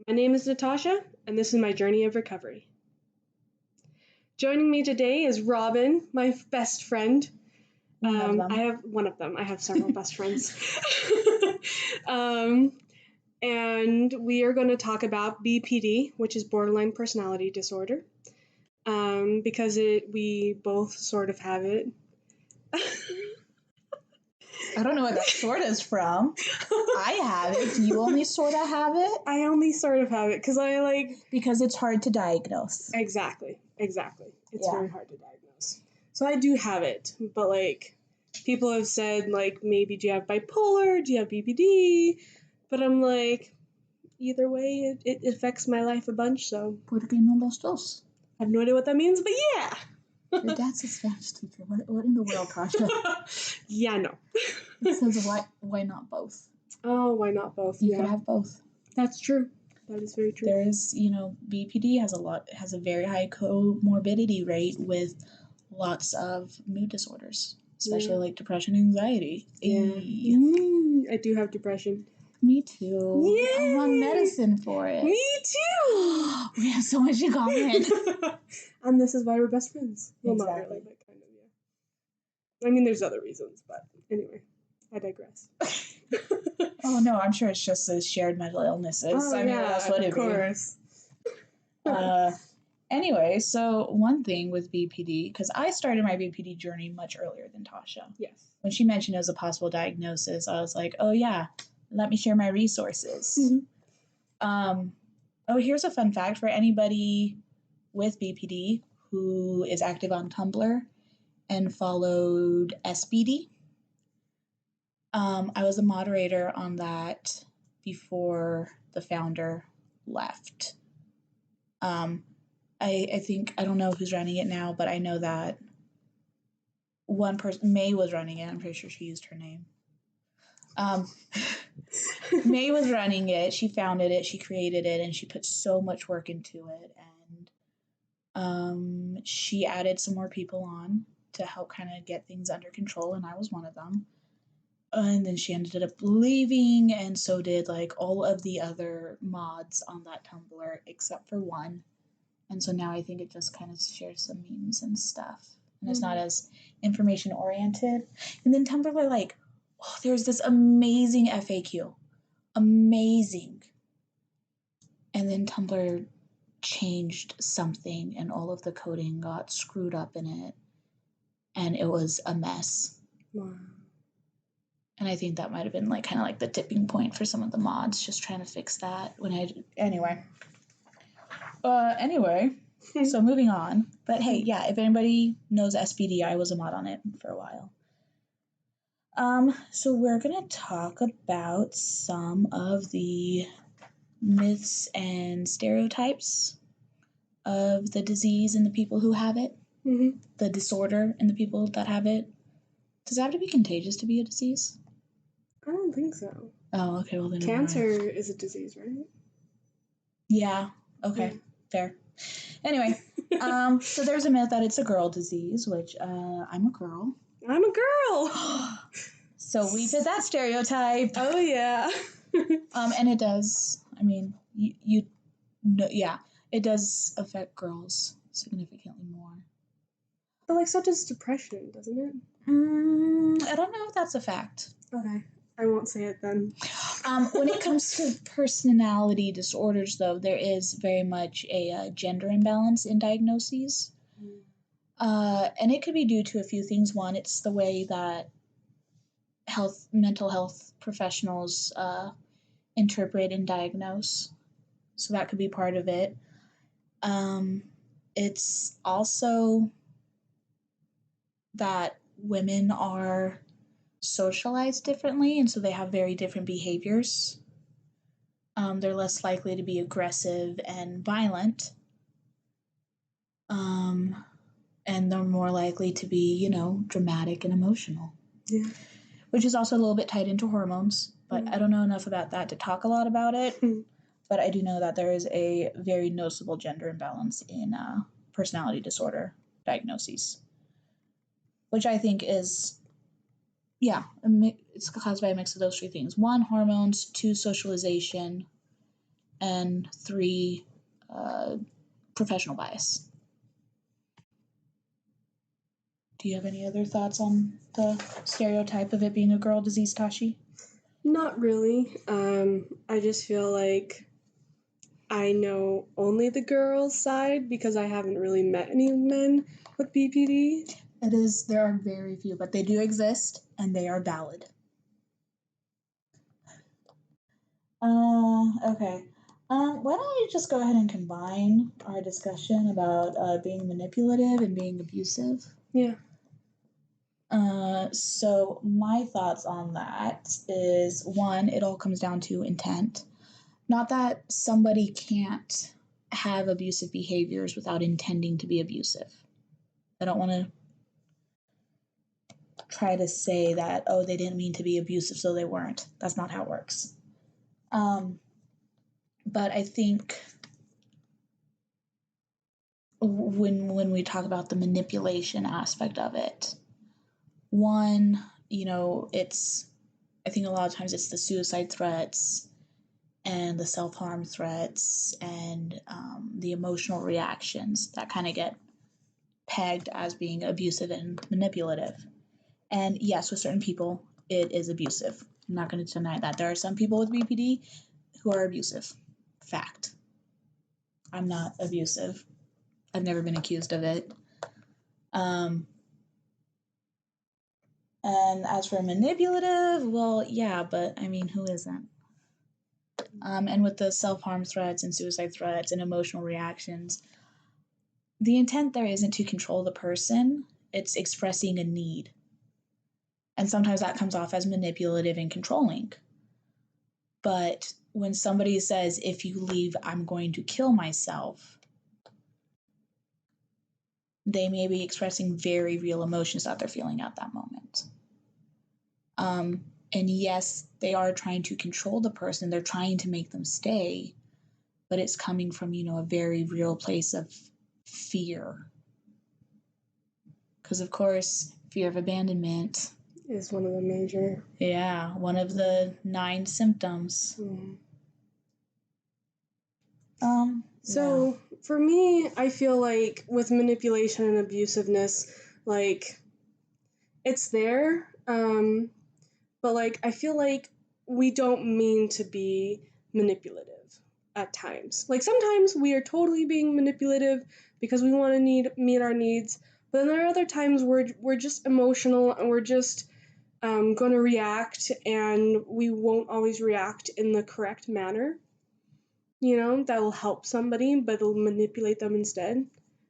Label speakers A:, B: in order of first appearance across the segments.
A: My name is Natasha, and this is my journey of recovery. Joining me today is Robin, my best friend.
B: One of them.
A: I have one of them. I have several best friends. And we are going to talk about BPD, which is borderline personality disorder, because we both sort of have it.
B: I don't know what that sort is from. I have it. You only sort of have it?
A: I only sort of have it because
B: Because it's hard to diagnose.
A: Exactly. It's very hard to diagnose. So I do have it, but people have said maybe do you have bipolar? Do you have BPD? But I'm like, either way, it affects my life a bunch. So.
B: ¿Por qué no los dos?
A: I have no idea what that means, but yeah.
B: Your dad's a Spanish teacher. What in the world, Tasha?
A: Yeah, no.
B: It says why not both?
A: Oh, why not both?
B: You could have both.
A: That's true. That is very true.
B: There is, BPD has a very high comorbidity rate with lots of mood disorders, especially like depression, anxiety.
A: Yeah. I do have depression.
B: Me too.
A: Yeah.
B: I'm on medicine for it.
A: Me too.
B: We have so much in common.
A: And this is why we're best friends. Well,
B: exactly.
A: Not really, but kind of, yeah. I mean, there's other reasons, but anyway, I digress.
B: Oh, no, I'm sure it's just the shared mental illnesses.
A: Oh,
B: That's what it
A: is.
B: Of course. Anyway, so one thing with BPD, because I started my BPD journey much earlier than Tasha.
A: Yes.
B: When she mentioned it as a possible diagnosis, I was like, oh, yeah, let me share my resources.
A: Mm-hmm.
B: Here's a fun fact for anybody with BPD who is active on Tumblr and followed SBD. I was a moderator on that before the founder left. I think, I don't know who's running it now, but I know that one person, May was running it. I'm pretty sure she used her name. May was running it. She founded it. She created it, and she put so much work into it. And she added some more people on to help kind of get things under control, and I was one of them. And then she ended up leaving, and so did all of the other mods on that Tumblr except for one. And so now I think it just kind of shares some memes and stuff, and it's not as information oriented. And then Tumblr there's this amazing FAQ. Amazing. And then Tumblr changed something and all of the coding got screwed up in it. And it was a mess.
A: Wow. And
B: I think that might have been kind of the tipping point for some of the mods, just trying to fix that. Anyway, so moving on. But hey, yeah, if anybody knows SBD, I was a mod on it for a while. So we're going to talk about some of the myths and stereotypes of the disease and the people who have it, the disorder and the people that have it. Does it have to be contagious to be a disease?
A: I don't think so.
B: Oh, okay, well then
A: cancer is a disease, right?
B: Yeah, okay, fair. Anyway, so there's a myth that it's a girl disease, which I'm a girl.
A: I'm a girl!
B: So we fit that stereotype.
A: Oh, yeah.
B: And it does. I mean, you know, yeah, it does affect girls significantly more.
A: But so does depression, doesn't it?
B: I don't know if that's a fact.
A: Okay, I won't say it then.
B: When it comes to personality disorders, though, there is very much a gender imbalance in diagnoses. And it could be due to a few things. One, it's the way that mental health professionals interpret and diagnose. So that could be part of it. It's also that women are socialized differently, and so they have very different behaviors. They're less likely to be aggressive and violent. And they're more likely to be, dramatic and emotional.
A: Yeah.
B: Which is also a little bit tied into hormones, but I don't know enough about that to talk a lot about it. But I do know that there is a very noticeable gender imbalance in personality disorder diagnoses, which I think is, it's caused by a mix of those three things. One, hormones. Two, socialization. and 3, professional bias. Do you have any other thoughts on the stereotype of it being a girl disease, Tashi?
A: Not really. I just feel like I know only the girls' side because I haven't really met any men with BPD.
B: There are very few, but they do exist, and they are valid. Okay. Why don't we just go ahead and combine our discussion about being manipulative and being abusive?
A: Yeah.
B: So my thoughts on that is, 1, it all comes down to intent. Not that somebody can't have abusive behaviors without intending to be abusive. I don't want to try to say that, oh, they didn't mean to be abusive, so they weren't. That's not how it works. But I think when we talk about the manipulation aspect of it, 1, I think a lot of times it's the suicide threats and the self-harm threats and the emotional reactions that kind of get pegged as being abusive and manipulative. And yes, with certain people, it is abusive. I'm not going to deny that. There are some people with BPD who are abusive. Fact. I'm not abusive. I've never been accused of it. And as for manipulative, well, yeah, but I mean, who isn't? And with the self-harm threats and suicide threats and emotional reactions, the intent there isn't to control the person, it's expressing a need. And sometimes that comes off as manipulative and controlling. But when somebody says, if you leave, I'm going to kill myself, they may be expressing very real emotions that they're feeling at that moment. And yes, they are trying to control the person. They're trying to make them stay, but it's coming from, a very real place of fear. Because, of course, fear of abandonment
A: is one of the major.
B: Yeah, one of the 9 symptoms.
A: So for me, I feel like with manipulation and abusiveness, like it's there, but like I feel like we don't mean to be manipulative at times. Like sometimes we are totally being manipulative because we want to meet our needs, but then there are other times where we're just emotional and we're just going to react, and we won't always react in the correct manner. That will help somebody, but it'll manipulate them instead.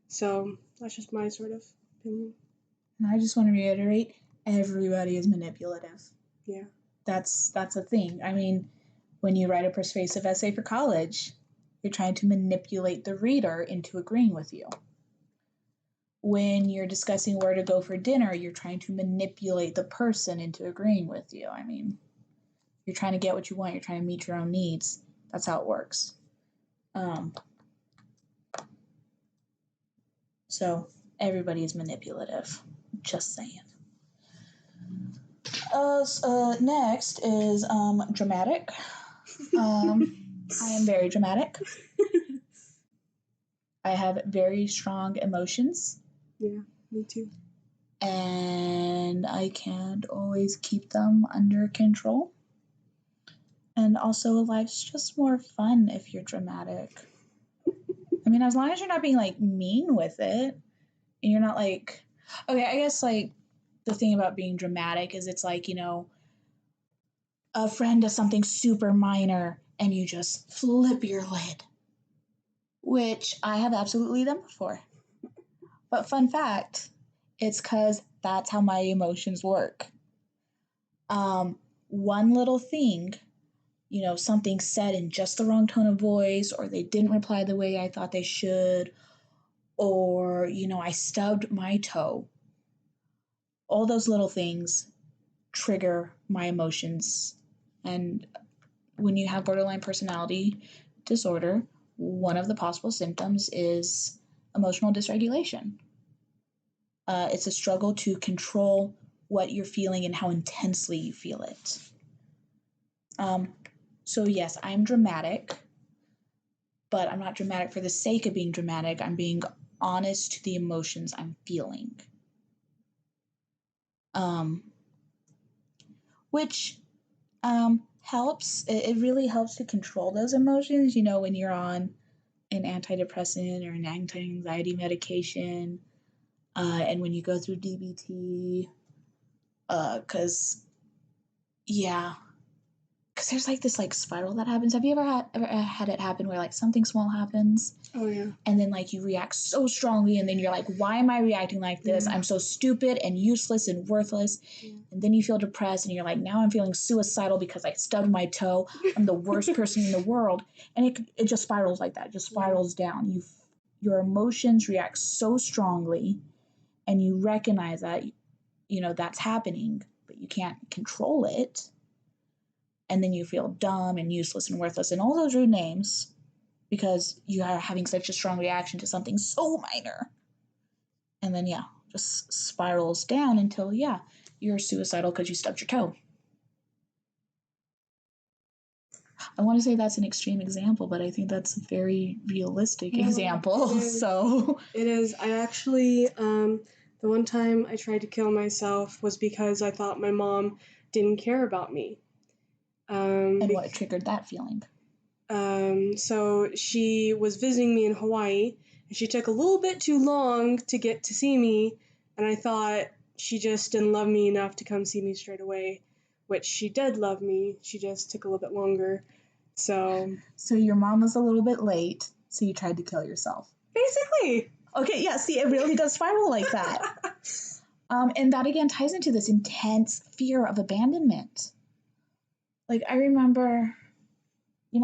A: So that's just my sort of opinion.
B: And I just want to reiterate, everybody is manipulative.
A: Yeah.
B: That's a thing. I mean, when you write a persuasive essay for college, you're trying to manipulate the reader into agreeing with you. When you're discussing where to go for dinner, you're trying to manipulate the person into agreeing with you. I mean, you're trying to get what you want. You're trying to meet your own needs. That's how it works. So everybody is manipulative. Just saying. Next is dramatic. I am very dramatic. I have very strong emotions.
A: Yeah, me too.
B: And I can't always keep them under control. And also, life's just more fun if you're dramatic. I mean, as long as you're not being, mean with it, and you're not, okay, I guess, the thing about being dramatic is it's a friend does something super minor, and you just flip your lid, which I have absolutely done before. But fun fact, it's because that's how my emotions work. One little thing, something said in just the wrong tone of voice, or they didn't reply the way I thought they should, or, I stubbed my toe. All those little things trigger my emotions. And when you have borderline personality disorder, one of the possible symptoms is emotional dysregulation. It's a struggle to control what you're feeling and how intensely you feel it. So yes, I'm dramatic, but I'm not dramatic for the sake of being dramatic. I'm being honest to the emotions I'm feeling. Which helps. It really helps to control those emotions, when you're on an antidepressant or an anti-anxiety medication, and when you go through DBT, because there's like this like spiral that happens. Have you ever had it happen where like something small happens?
A: Oh yeah.
B: And then like you react so strongly, and then you're like, why am I reacting like this? I'm so stupid and useless and worthless. And then you feel depressed, and you're like, now I'm feeling suicidal because I stubbed my toe. I'm the worst person in the world. And it just spirals like that. It just spirals down. Your emotions react so strongly, and you recognize that that's happening, but you can't control it. And then you feel dumb and useless and worthless and all those rude names because you are having such a strong reaction to something so minor. And then, just spirals down until, you're suicidal because you stubbed your toe. I want to say that's an extreme example, but I think that's a very realistic example.
A: It is. I actually, the one time I tried to kill myself was because I thought my mom didn't care about me.
B: And what triggered that feeling?
A: So she was visiting me in Hawaii, and she took a little bit too long to get to see me, and I thought she just didn't love me enough to come see me straight away, which she did love me. She just took a little bit longer. So
B: your mom was a little bit late, so you tried to kill yourself.
A: Basically.
B: Okay, yeah, see, it really does spiral like that. And that again ties into this intense fear of abandonment. Like, I remember,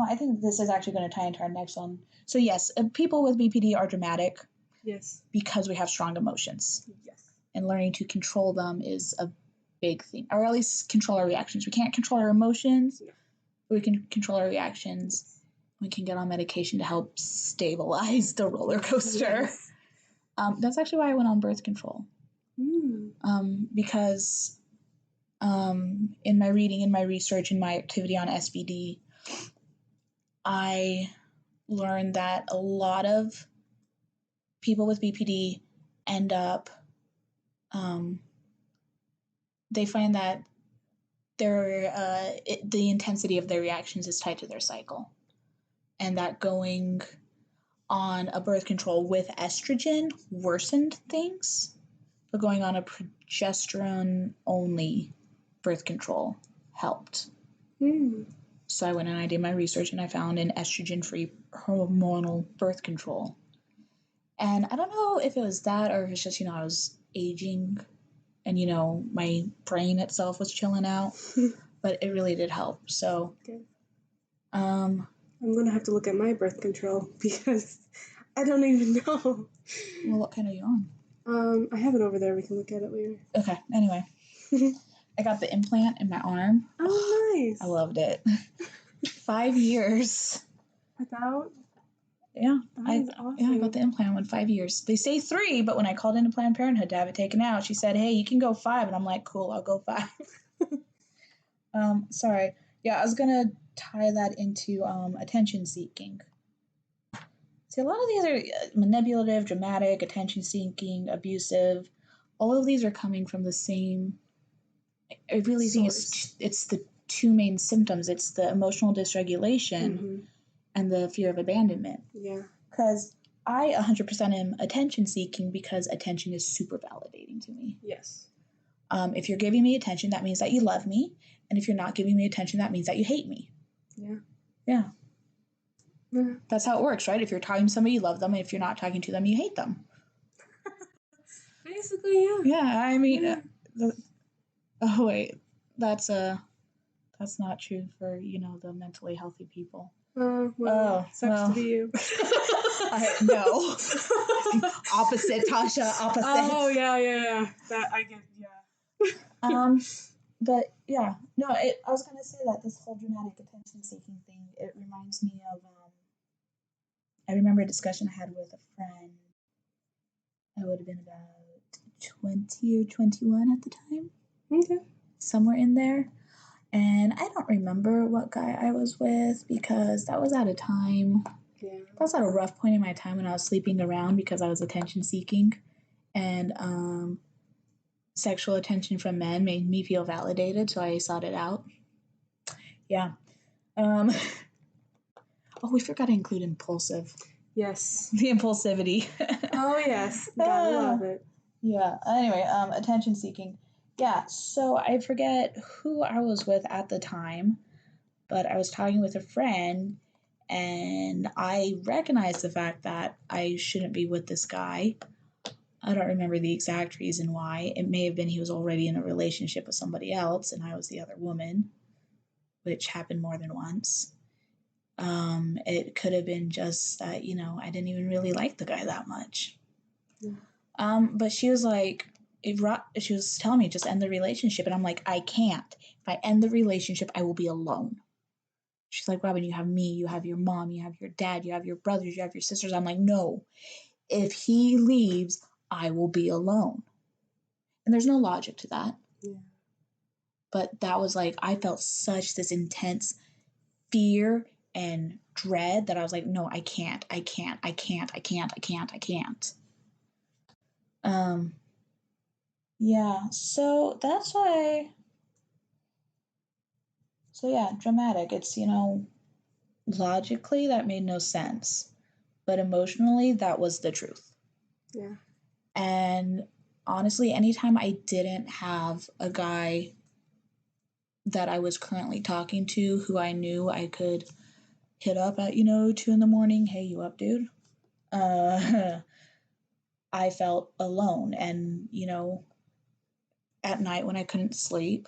B: I think this is actually going to tie into our next one. So, yes, people with BPD are dramatic.
A: Yes.
B: Because we have strong emotions.
A: Yes.
B: And learning to control them is a big thing. Or at least control our reactions. We can't control our emotions. No. But we can control our reactions. Yes. We can get on medication to help stabilize the roller coaster. Yes. That's actually why I went on birth control. Because in my reading, in my research, in my activity on SBD, I learned that a lot of people with BPD end up, they find that the intensity of their reactions is tied to their cycle. And that going on a birth control with estrogen worsened things, but going on a progesterone-only birth control helped. So I went and I did my research, and I found an estrogen-free hormonal birth control. And I don't know if it was that or if it's just, I was aging and, my brain itself was chilling out. But it really did help. So,
A: okay. I'm going to have to look at my birth control because I don't even know.
B: Well, what kind are you on?
A: I have it over there. We can look at it later.
B: Okay. Anyway. I got the implant in my arm.
A: Oh, nice.
B: I loved it. 5 years.
A: Without?
B: Yeah.
A: Awesome.
B: Yeah, I got the implant in 5 years. They say 3, but when I called into Planned Parenthood to have it taken out, she said, hey, you can go 5. And I'm like, cool, I'll go 5. Sorry. Yeah, I was going to tie that into attention seeking. See, a lot of these are manipulative, dramatic, attention seeking, abusive. All of these are coming from the same. I really think it's the two main symptoms. It's the emotional dysregulation and the fear of abandonment.
A: Yeah.
B: Because I 100% am attention seeking because attention is super validating to me.
A: Yes.
B: If you're giving me attention, that means that you love me. And if you're not giving me attention, that means that you hate me.
A: Yeah.
B: Yeah. Yeah. That's how it works, right? If you're talking to somebody, you love them. And if you're not talking to them, you hate them.
A: Basically, yeah.
B: Yeah, I mean, oh wait, that's not true for the mentally healthy people.
A: Sucks to be you.
B: No. Opposite, Tasha. Opposite.
A: Oh yeah. That I get. Yeah.
B: But yeah, no. I was gonna say that this whole dramatic attention-seeking thing. It reminds me of. I remember a discussion I had with a friend. I would have been about 20 or 21 at the time.
A: Okay.
B: Somewhere in there. And I don't remember what guy I was with because that was at a time
A: Yeah.
B: I was at a rough point in my time when I was sleeping around because I was attention seeking, and sexual attention from men made me feel validated, so I sought it out. Yeah. Oh, we forgot to include impulsive.
A: Yes.
B: The impulsivity.
A: Oh, yes. Gotta love it.
B: Yeah. Anyway, attention seeking. Yeah, so I forget who I was with at the time, but I was talking with a friend, and I recognized the fact that I shouldn't be with this guy. I don't remember the exact reason why. It may have been he was already in a relationship with somebody else, and I was the other woman, which happened more than once. It could have been just that, I didn't even really like the guy that much. Yeah. But she was like, she was telling me just end the relationship, and I'm like, I can't. If I end the relationship, I will be alone. She's like, Robin, you have me, you have your mom, you have your dad, you have your brothers, you have your sisters. I'm like, no. If he leaves, I will be alone. And there's no logic to that. Yeah. But that was like, I felt such this intense fear and dread that I was like, no, I can't. Yeah, so that's why, dramatic. It's, logically that made no sense, but emotionally that was the truth. Yeah. And honestly, anytime I didn't have a guy that I was currently talking to who I knew I could hit up at, 2 a.m, hey, you up, dude? I felt alone, and, at night when I couldn't sleep,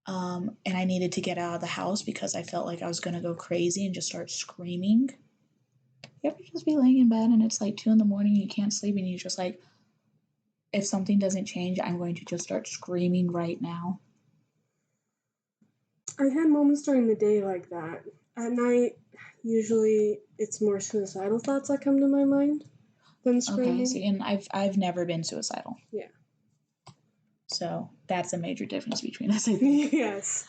B: and I needed to get out of the house because I felt like I was going to go crazy and just start screaming. You ever just be laying in bed and it's like 2 a.m, you can't sleep, and you're just like, if something doesn't change, I'm going to just start screaming right now.
A: I've had moments during the day like that. At night, usually it's more suicidal thoughts that come to my mind than screaming.
B: Okay, see, and I've never been suicidal.
A: Yeah.
B: So that's a major difference between us, I think.
A: Yes.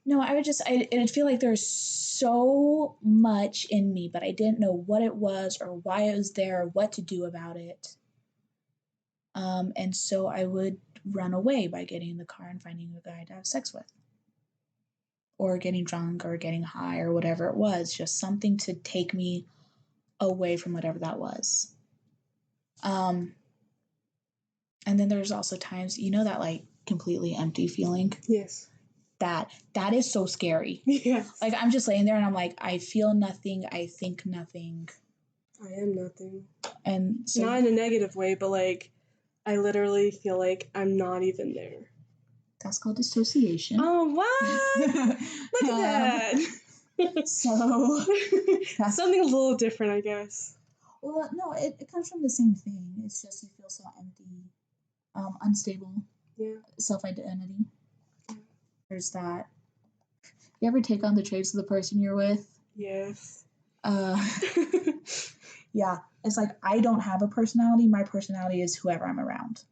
B: No, it'd feel like there's so much in me, but I didn't know what it was or why it was there or what to do about it. And so I would run away by getting in the car and finding a guy to have sex with. Or getting drunk or getting high or whatever it was, just something to take me away from whatever that was. And then there's also times, that like completely empty feeling?
A: Yes.
B: That is so scary.
A: Yes.
B: Like I'm just laying there and I'm like, I feel nothing, I think nothing.
A: I am nothing.
B: And so,
A: not in a negative way, but like I literally feel like I'm not even there.
B: That's called dissociation.
A: Oh, what? Look at that.
B: So
A: something a little different, I guess.
B: Well, no, it comes from the same thing. It's just you feel so empty, unstable. Yeah. Self-identity. There's that. You ever take on the traits of the person you're with?
A: Yes.
B: Yeah. It's like I don't have a personality. My personality is whoever I'm around.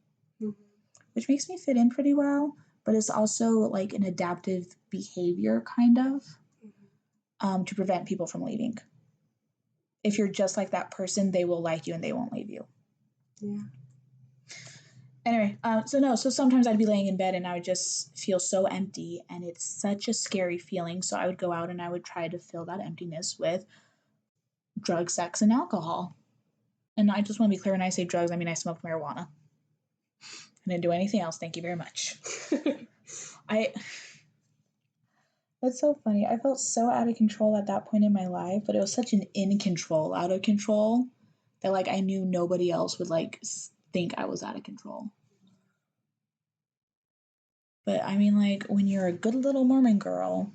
B: Mm-hmm. Which makes me fit in pretty well, but it's also like an adaptive behavior kind of, to prevent people from leaving. If you're just like that person, they will like you and they won't leave you. Yeah. Anyway, so sometimes I'd be laying in bed and I would just feel so empty, and it's such a scary feeling. So I would go out and I would try to fill that emptiness with drugs, sex, and alcohol. And I just want to be clear, when I say drugs, I mean I smoked marijuana. I didn't do anything else. Thank you very much. That's so funny. I felt so out of control at that point in my life, but it was such an in control, out of control, that like I knew nobody else would like think I was out of control. But I mean, like when you're a good little Mormon girl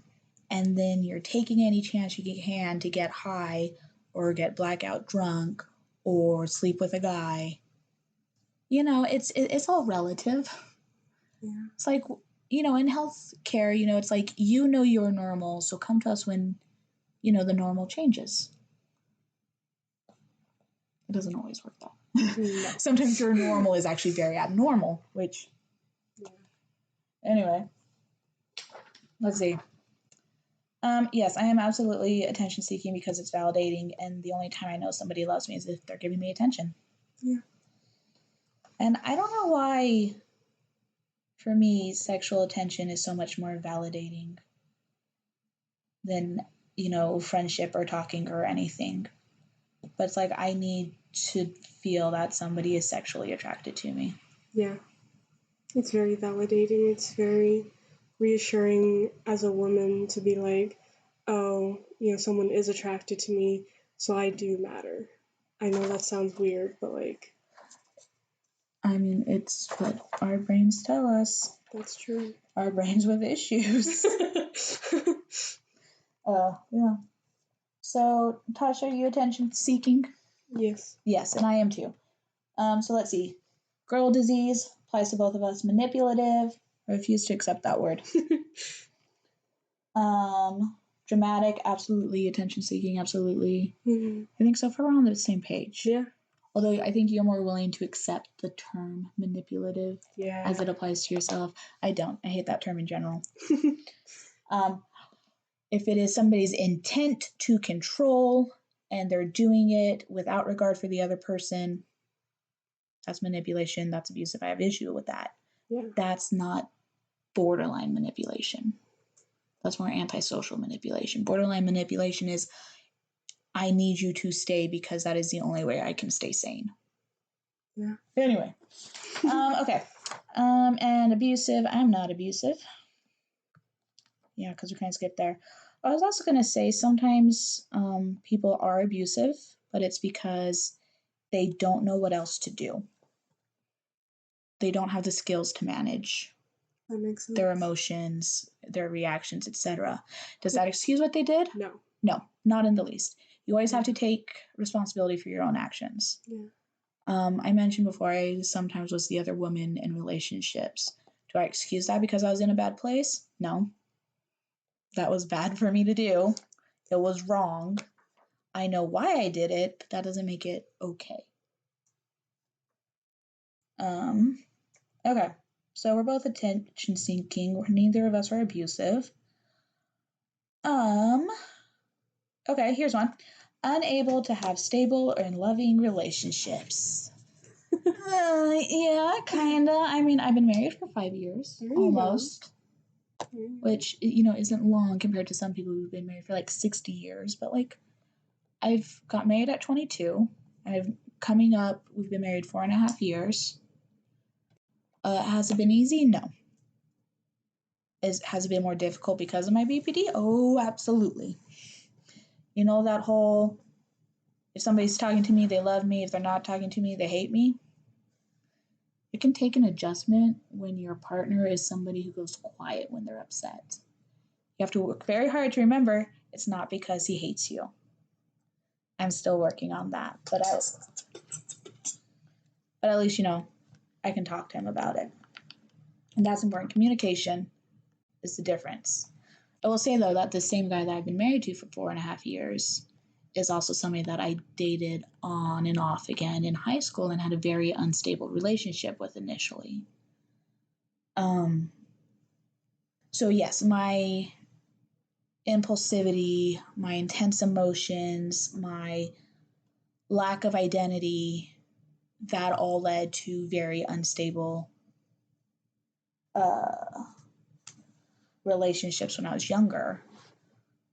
B: and then you're taking any chance you can to get high or get blackout drunk or sleep with a guy, it's all relative. Yeah. It's like, in health care, it's like, you're normal, so come to us when, the normal changes. It doesn't always work though. No. Sometimes your normal is actually very abnormal, which, yeah. Anyway, let's see. Yes, I am absolutely attention seeking because it's validating, and the only time I know somebody loves me is if they're giving me attention.
A: Yeah.
B: And I don't know why, for me, sexual attention is so much more validating than, friendship or talking or anything. But it's like I need to feel that somebody is sexually attracted to me.
A: Yeah. It's very validating. It's very reassuring as a woman to be like, oh, someone is attracted to me, so I do matter. I know that sounds weird, but like.
B: I mean, it's what our brains tell us.
A: That's true.
B: Our brains with issues. Yeah. So, Tasha, are you attention seeking?
A: Yes.
B: Yes, and I am too. So let's see. Girl disease applies to both of us. Manipulative. I refuse to accept that word. Dramatic, absolutely. Attention seeking, absolutely.
A: Mm-hmm.
B: I think so far we're on the same page.
A: Yeah.
B: Although I think you're more willing to accept the term manipulative as it applies to yourself. I don't. I hate that term in general. If it is somebody's intent to control and they're doing it without regard for the other person, that's manipulation. That's abusive. I have issue with that.
A: Yeah.
B: That's not borderline manipulation. That's more antisocial manipulation. Borderline manipulation is, I need you to stay because that is the only way I can stay sane.
A: Yeah.
B: Anyway. Okay. And abusive. I'm not abusive. Yeah, because we kind of skipped there. I was also going to say sometimes people are abusive, but it's because they don't know what else to do. They don't have the skills to manage
A: that makes sense.
B: Their emotions, their reactions, etc. Does that excuse what they did?
A: No.
B: No, not in the least. You always have to take responsibility for your own actions.
A: Yeah.
B: I mentioned before I sometimes was the other woman in relationships. Do I excuse that because I was in a bad place? No. That was bad for me to do. It was wrong. I know why I did it, but that doesn't make it okay. Okay. So we're both attention seeking. Neither of us are abusive. Okay, here's one. Unable to have stable and loving relationships. Yeah, kinda. I mean, I've been married for 5 years, almost. Which, isn't long compared to some people who've been married for like 60 years. But like, I've got married at 22. We've been married 4.5 years. Has it been easy? No. Has it been more difficult because of my BPD? Oh, absolutely. That whole, if somebody's talking to me, they love me. If they're not talking to me, they hate me. It can take an adjustment when your partner is somebody who goes quiet when they're upset. You have to work very hard to remember it's not because he hates you. I'm still working on that, but at least, I can talk to him about it. And that's important. Communication is the difference. I will say, though, that the same guy that I've been married to for 4.5 years is also somebody that I dated on and off again in high school and had a very unstable relationship with initially. So yes, my impulsivity, my intense emotions, my lack of identity, that all led to very unstable relationships when I was younger.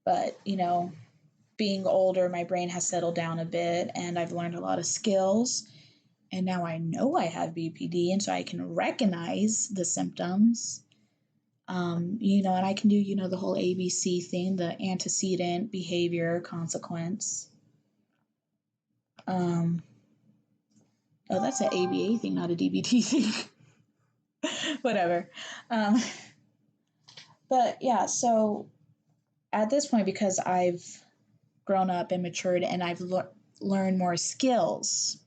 B: But, being older, my brain has settled down a bit and I've learned a lot of skills. And now I know I have BPD, and so I can recognize the symptoms. And I can do, the whole ABC thing, the antecedent, behavior, consequence. Oh, that's an ABA thing, not a DBT thing. Whatever. But yeah, so at this point, because I've grown up and matured and I've learned more skills,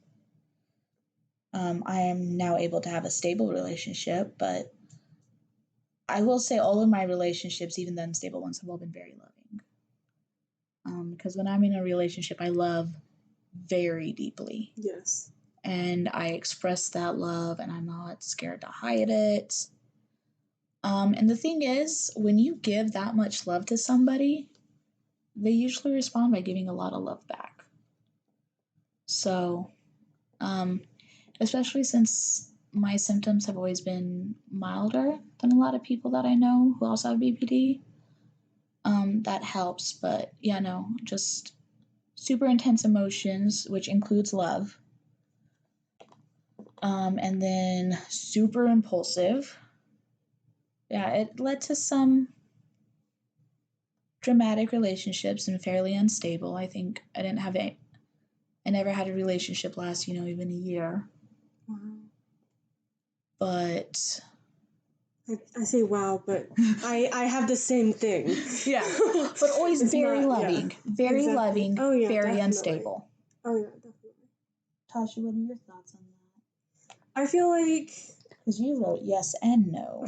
B: I am now able to have a stable relationship. But I will say all of my relationships, even the unstable ones, have all been very loving. Because when I'm in a relationship, I love very deeply.
A: Yes.
B: And I express that love and I'm not scared to hide it. And the thing is, when you give that much love to somebody, they usually respond by giving a lot of love back. So, especially since my symptoms have always been milder than a lot of people that I know who also have BPD, that helps. But yeah, no, just super intense emotions, which includes love. And then super impulsive. Yeah, it led to some dramatic relationships and fairly unstable. I think I never had a relationship last, even a year.
A: Wow.
B: But
A: I say wow, but I have the same thing.
B: Yeah, but always very loving, very
A: exactly.
B: loving, very
A: definitely.
B: unstable.
A: Oh yeah, definitely.
B: Tasha, what are your thoughts on that?
A: I feel like
B: because you wrote yes and no.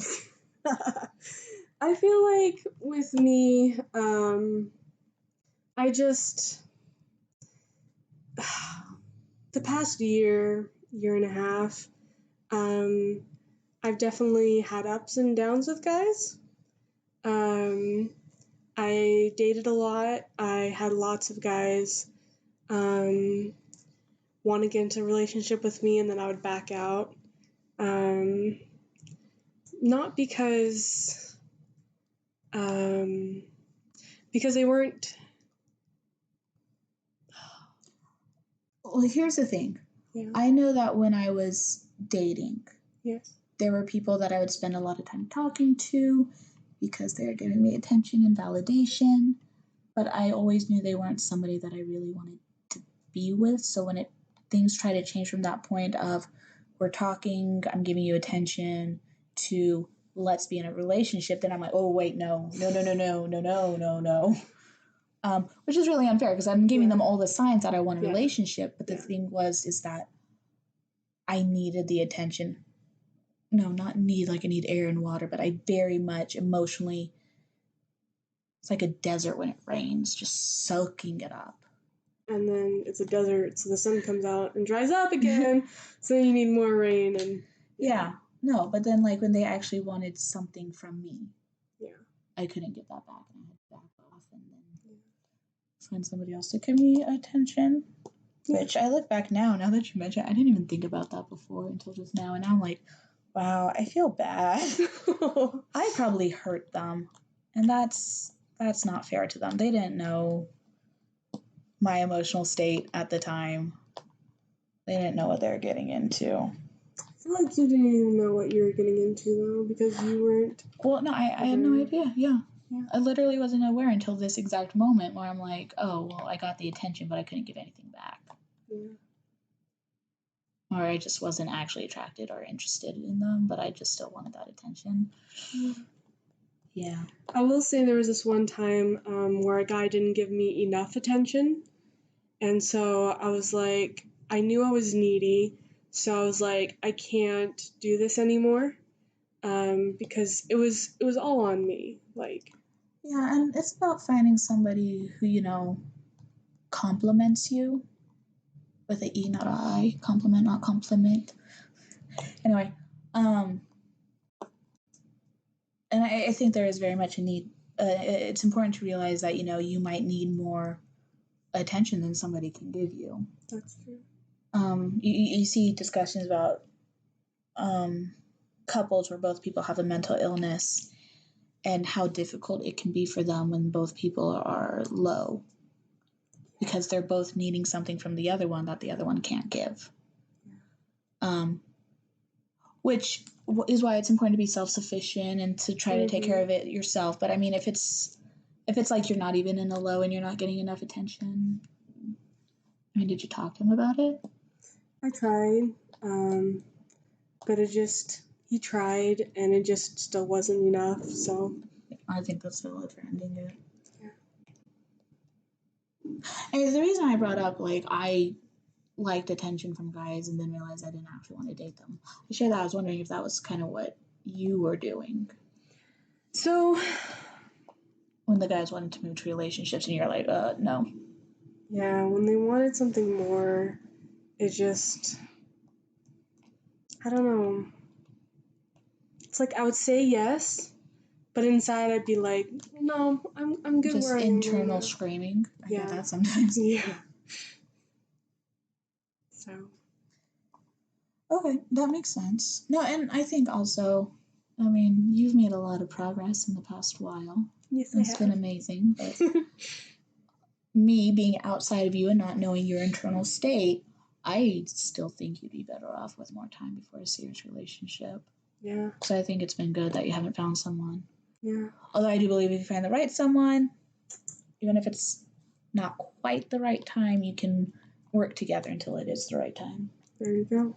A: I feel like with me, I just the past year and a half, I've definitely had ups and downs with guys. I dated a lot. I had lots of guys want to get into a relationship with me, and then I would back out. Not because they weren't.
B: Well, here's the thing.
A: Yeah.
B: I know that when I was dating,
A: yes,
B: there were people that I would spend a lot of time talking to because they were giving me attention and validation, but I always knew they weren't somebody that I really wanted to be with. So when things try to change from that point of we're talking, I'm giving you attention, to let's be in a relationship, then I'm like, oh wait, no. Which is really unfair because I'm giving them all the signs that I want a relationship, but the thing is that I needed the attention. No, not need like I need air and water, but I very much emotionally, it's like a desert when it rains, just soaking it up.
A: And then it's a desert, so the sun comes out and dries up again, so you need more rain. And
B: yeah, no, but then like when they actually wanted something from me, I couldn't get that back, and I had to back off and then find somebody else to give me attention. Which I look back now that you mention, I didn't even think about that before until just now, and now I'm like, wow, I feel bad. I probably hurt them, and that's not fair to them. They didn't know my emotional state at the time. They didn't know what they were getting into.
A: I feel like you didn't even know what you were getting into, though, because you weren't...
B: Well, no, I had no idea, yeah. I literally wasn't aware until this exact moment where I'm like, oh, well, I got the attention, but I couldn't give anything back.
A: Yeah.
B: Or I just wasn't actually attracted or interested in them, but I just still wanted that attention. Yeah.
A: I will say there was this one time where a guy didn't give me enough attention. And so I was like, I knew I was needy. So I was like, I can't do this anymore. Because it was all on me. Like,
B: yeah, and it's about finding somebody who, compliments you. With an E, not an I. Compliment, not compliment. Anyway, and I think there is very much a need. It's important to realize that, you might need more attention than somebody can give you.
A: That's true.
B: You see discussions about couples where both people have a mental illness and how difficult it can be for them when both people are low because they're both needing something from the other one that the other one can't give. Which is why it's important to be self-sufficient and to try to take care of it yourself. But I mean, if it's like you're not even in a low and you're not getting enough attention, I mean, did you talk to him about it?
A: I tried, but he tried, and it just still wasn't enough, so.
B: I think that's valid for ending it. Yeah. And the reason I brought up, like, I liked attention from guys and then realized I didn't actually want to date them. I shared that. I was wondering if that was kind of what you were doing.
A: So,
B: when the guys wanted to move to relationships and you're like, no.
A: Yeah, when they wanted something more, it just, I don't know. It's like I would say yes, but inside I'd be like, no, I'm good
B: just
A: where I am.
B: internal screaming. I get that sometimes.
A: Yeah. So.
B: Okay, that makes sense. No, and I think also, I mean, you've made a lot of progress in the past while.
A: Yes,
B: It's been amazing, but me being outside of you and not knowing your internal state, I still think you'd be better off with more time before a serious relationship.
A: Yeah.
B: So I think it's been good that you haven't found someone.
A: Yeah.
B: Although I do believe if you find the right someone, even if it's not quite the right time, you can work together until it is the right time.
A: There you go.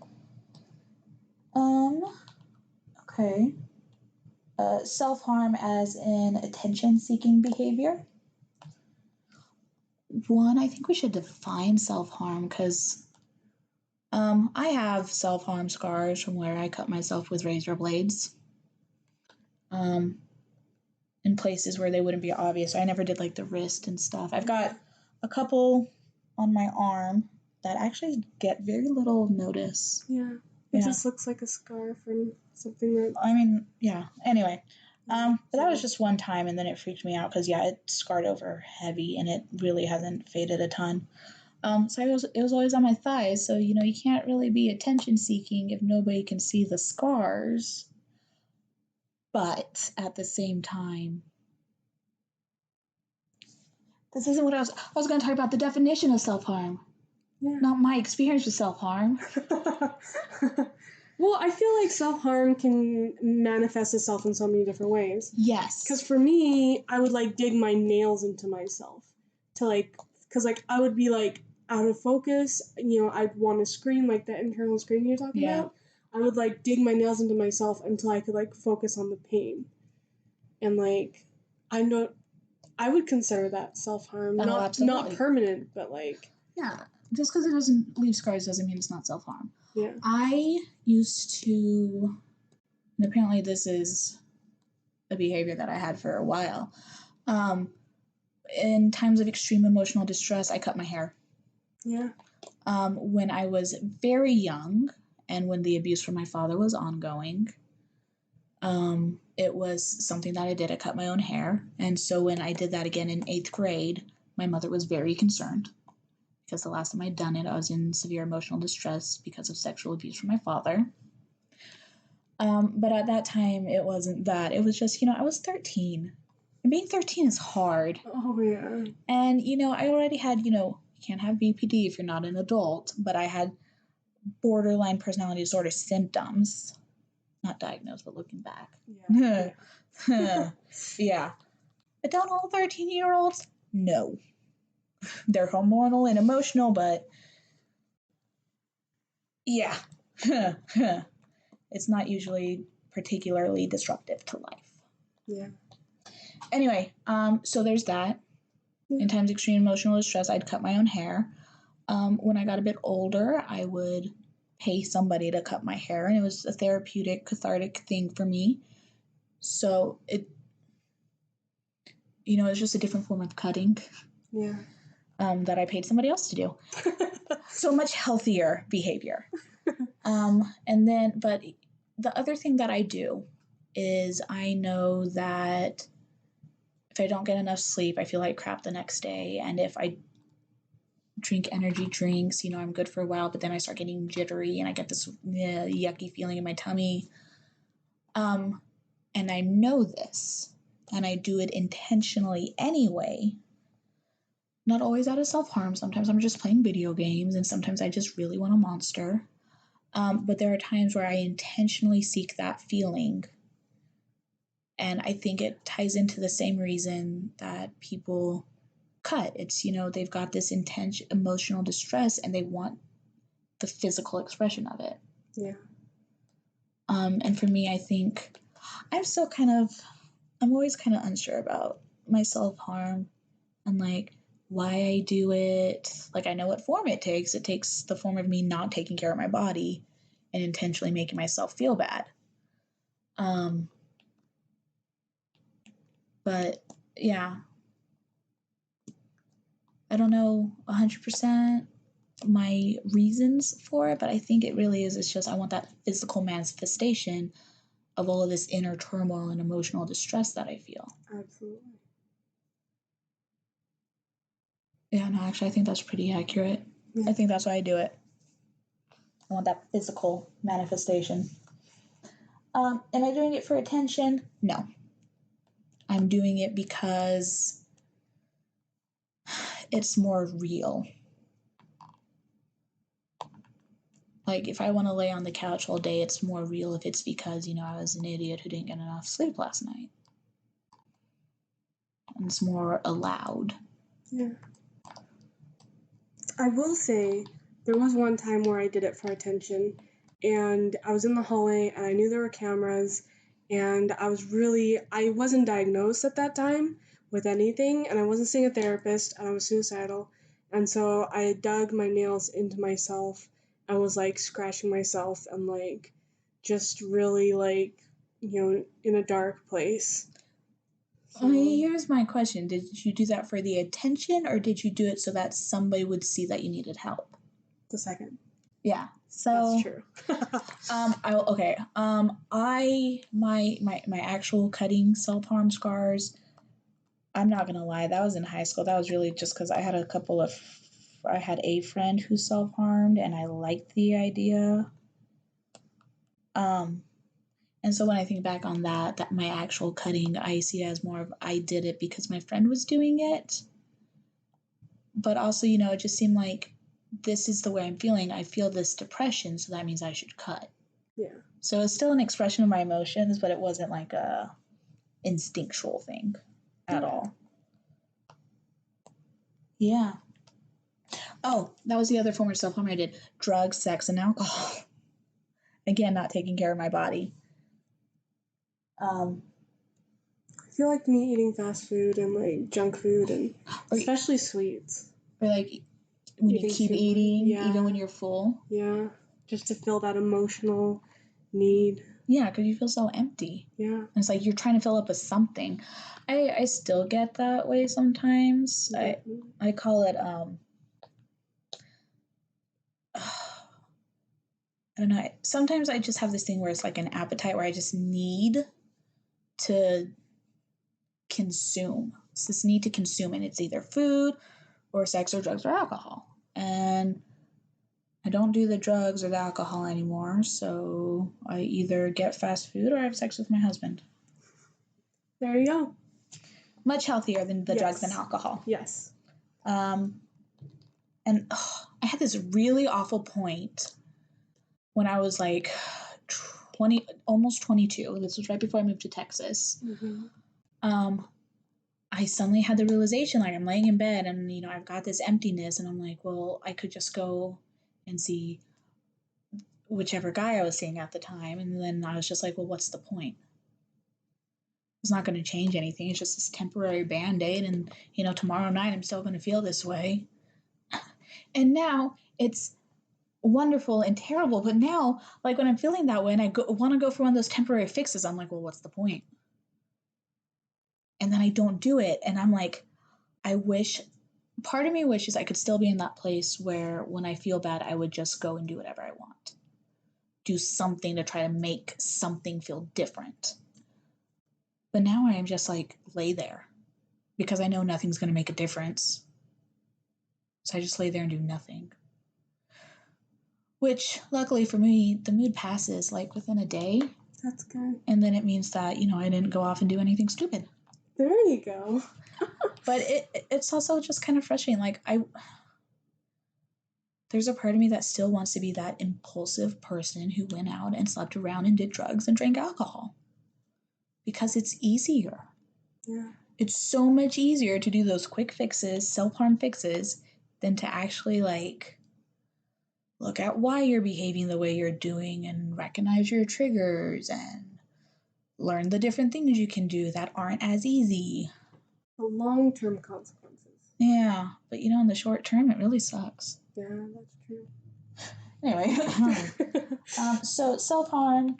B: Okay. Self-harm as in attention-seeking behavior. One, I think we should define self-harm because I have self-harm scars from where I cut myself with razor blades in places where they wouldn't be obvious. I never did like the wrist and stuff. I've got a couple on my arm that actually get very little notice.
A: Yeah. It just looks like a scar from something that...
B: I mean, yeah. Anyway. But that was just one time, and then it freaked me out because, it scarred over heavy, and it really hasn't faded a ton. So it was always on my thighs, so, you can't really be attention-seeking if nobody can see the scars. But at the same time, this isn't what I was going to talk about the definition of self-harm, not my experience with self-harm.
A: Well, I feel like self-harm can manifest itself in so many different ways.
B: Yes.
A: Because for me, I would, dig my nails into myself. Because, I would be, out of focus. I'd want to scream, like that internal scream you're talking about. I would, dig my nails into myself until I could, focus on the pain. And, I would consider that self-harm. Not permanent, but,
B: Yeah. Just because it doesn't leave scars doesn't mean it's not self-harm.
A: Yeah.
B: I used to, and apparently this is a behavior that I had for a while. In times of extreme emotional distress, I cut my hair.
A: Yeah.
B: When I was very young and when the abuse from my father was ongoing, it was something that I did. I cut my own hair. And so when I did that again in 8th grade, my mother was very concerned. Because the last time I'd done it, I was in severe emotional distress because of sexual abuse from my father. But at that time, it wasn't that. It was just, I was 13. And being 13 is hard.
A: Oh, yeah.
B: And, I already had, you can't have BPD if you're not an adult, but I had borderline personality disorder symptoms. Not diagnosed, but looking back. Yeah. Yeah. But don't all 13-year-olds? No. They're hormonal and emotional, but yeah, it's not usually particularly disruptive to life.
A: Yeah.
B: Anyway, so there's that. In times of extreme emotional distress, I'd cut my own hair. When I got a bit older, I would pay somebody to cut my hair, and it was a therapeutic, cathartic thing for me. So it's just a different form of cutting.
A: Yeah.
B: That I paid somebody else to do. So much healthier behavior. But the other thing that I do is I know that if I don't get enough sleep, I feel like crap the next day. And if I drink energy drinks, I'm good for a while, but then I start getting jittery and I get this yucky feeling in my tummy. And I know this, and I do it intentionally anyway. Not always out of self-harm. Sometimes I'm just playing video games, and sometimes I just really want a monster. But there are times where I intentionally seek that feeling. And I think it ties into the same reason that people cut. It's, they've got this intense emotional distress and they want the physical expression of it.
A: Yeah.
B: And for me, I think I'm always kind of unsure about my self-harm and why I do it. I know what form it takes. It takes the form of me not taking care of my body and intentionally making myself feel bad. But yeah, I don't know 100% my reasons for it, but I think it really is. It's just I want that physical manifestation of all of this inner turmoil and emotional distress that I feel.
A: Absolutely.
B: Yeah, no, actually, I think that's pretty accurate. Yeah. I think that's why I do it. I want that physical manifestation. Am I doing it for attention? No. I'm doing it because it's more real. Like, if I want to lay on the couch all day, it's more real if it's because, I was an idiot who didn't get enough sleep last night. And it's more allowed.
A: Yeah. I will say, there was one time where I did it for attention, and I was in the hallway, and I knew there were cameras, and I wasn't diagnosed at that time with anything, and I wasn't seeing a therapist, and I was suicidal, and so I dug my nails into myself and was, scratching myself and, just really, in a dark place.
B: So, here's my question. Did you do that for the attention, or did you do it so that somebody would see that you needed help?
A: The second.
B: Yeah. So
A: that's true.
B: My actual cutting self-harm scars, I'm not gonna lie, that was in high school. That was really just because I had a friend who self-harmed and I liked the idea. And so when I think back on that my actual cutting, I see it as more of I did it because my friend was doing it. But also, it just seemed like this is the way I'm feeling. I feel this depression, so that means I should cut.
A: Yeah.
B: So it's still an expression of my emotions, but it wasn't like a instinctual thing at all. Yeah. Oh, that was the other form of self-harm I did. Drugs, sex, and alcohol. Again, not taking care of my body.
A: I feel like me eating fast food and junk food and especially sweets.
B: Or when you keep eating, even when you're full.
A: Yeah, just to fill that emotional need.
B: Yeah, because you feel so empty.
A: Yeah.
B: And it's like you're trying to fill up with something. I still get that way sometimes. Mm-hmm. I call it I don't know. Sometimes I just have this thing where it's like an appetite where I just need to consume. It's this need to consume, and it's either food or sex or drugs or alcohol. And I don't do the drugs or the alcohol anymore, so I either get fast food or I have sex with my husband.
A: There you go.
B: Much healthier than the drugs and alcohol.
A: Yes.
B: And I had this really awful point when I was like 20, almost 22. This was right before I moved to Texas.
A: Mm-hmm.
B: I suddenly had the realization, I'm laying in bed and, I've got this emptiness and I'm like, well, I could just go and see whichever guy I was seeing at the time. And then I was just like, well, what's the point? It's not going to change anything. It's just this temporary Band-Aid. And, tomorrow night I'm still going to feel this way. And now it's wonderful and terrible. But now, when I'm feeling that way and I want to go for one of those temporary fixes, I'm like, well, what's the point? And then I don't do it. And I'm like, part of me wishes I could still be in that place where when I feel bad, I would just go and do whatever I want. Do something to try to make something feel different. But now I am just lay there because I know nothing's going to make a difference. So I just lay there and do nothing. Which, luckily for me, the mood passes within a day.
A: That's good.
B: And then it means that, I didn't go off and do anything stupid.
A: There you go.
B: But it's also just kind of frustrating. There's a part of me that still wants to be that impulsive person who went out and slept around and did drugs and drank alcohol. Because it's easier.
A: Yeah.
B: It's so much easier to do those quick fixes, self-harm fixes, than to actually look at why you're behaving the way you're doing and recognize your triggers and learn the different things you can do that aren't as easy.
A: The long-term consequences.
B: Yeah, but in the short term, it really sucks.
A: Yeah, that's true.
B: Anyway, so self-harm,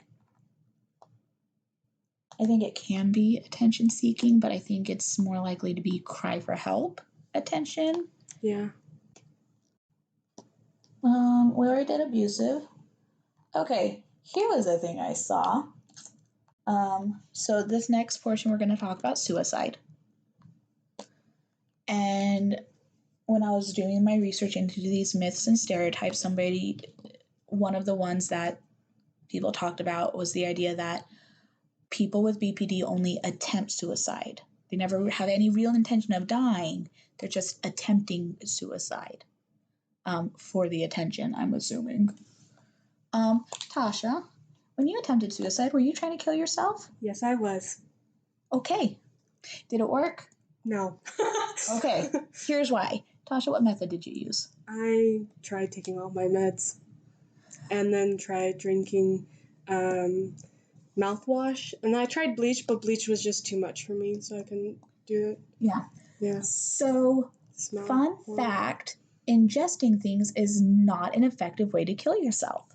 B: I think it can be attention-seeking, but I think it's more likely to be cry for help attention.
A: Yeah.
B: We already did abusive. Okay, here was a thing I saw. So this next portion, we're going to talk about suicide. And when I was doing my research into these myths and stereotypes, one of the ones that people talked about was the idea that people with BPD only attempt suicide. They never have any real intention of dying. They're just attempting suicide for the attention, I'm assuming. Tasha, when you attempted suicide, were you trying to kill yourself?
A: Yes, I was.
B: Okay. Did it work?
A: No.
B: Okay. Here's why. Tasha, what method did you use?
A: I tried taking all my meds and then tried drinking mouthwash. And I tried bleach, but bleach was just too much for me, so I couldn't do it.
B: Yeah.
A: Yeah.
B: So, fun fact, ingesting things is not an effective way to kill yourself.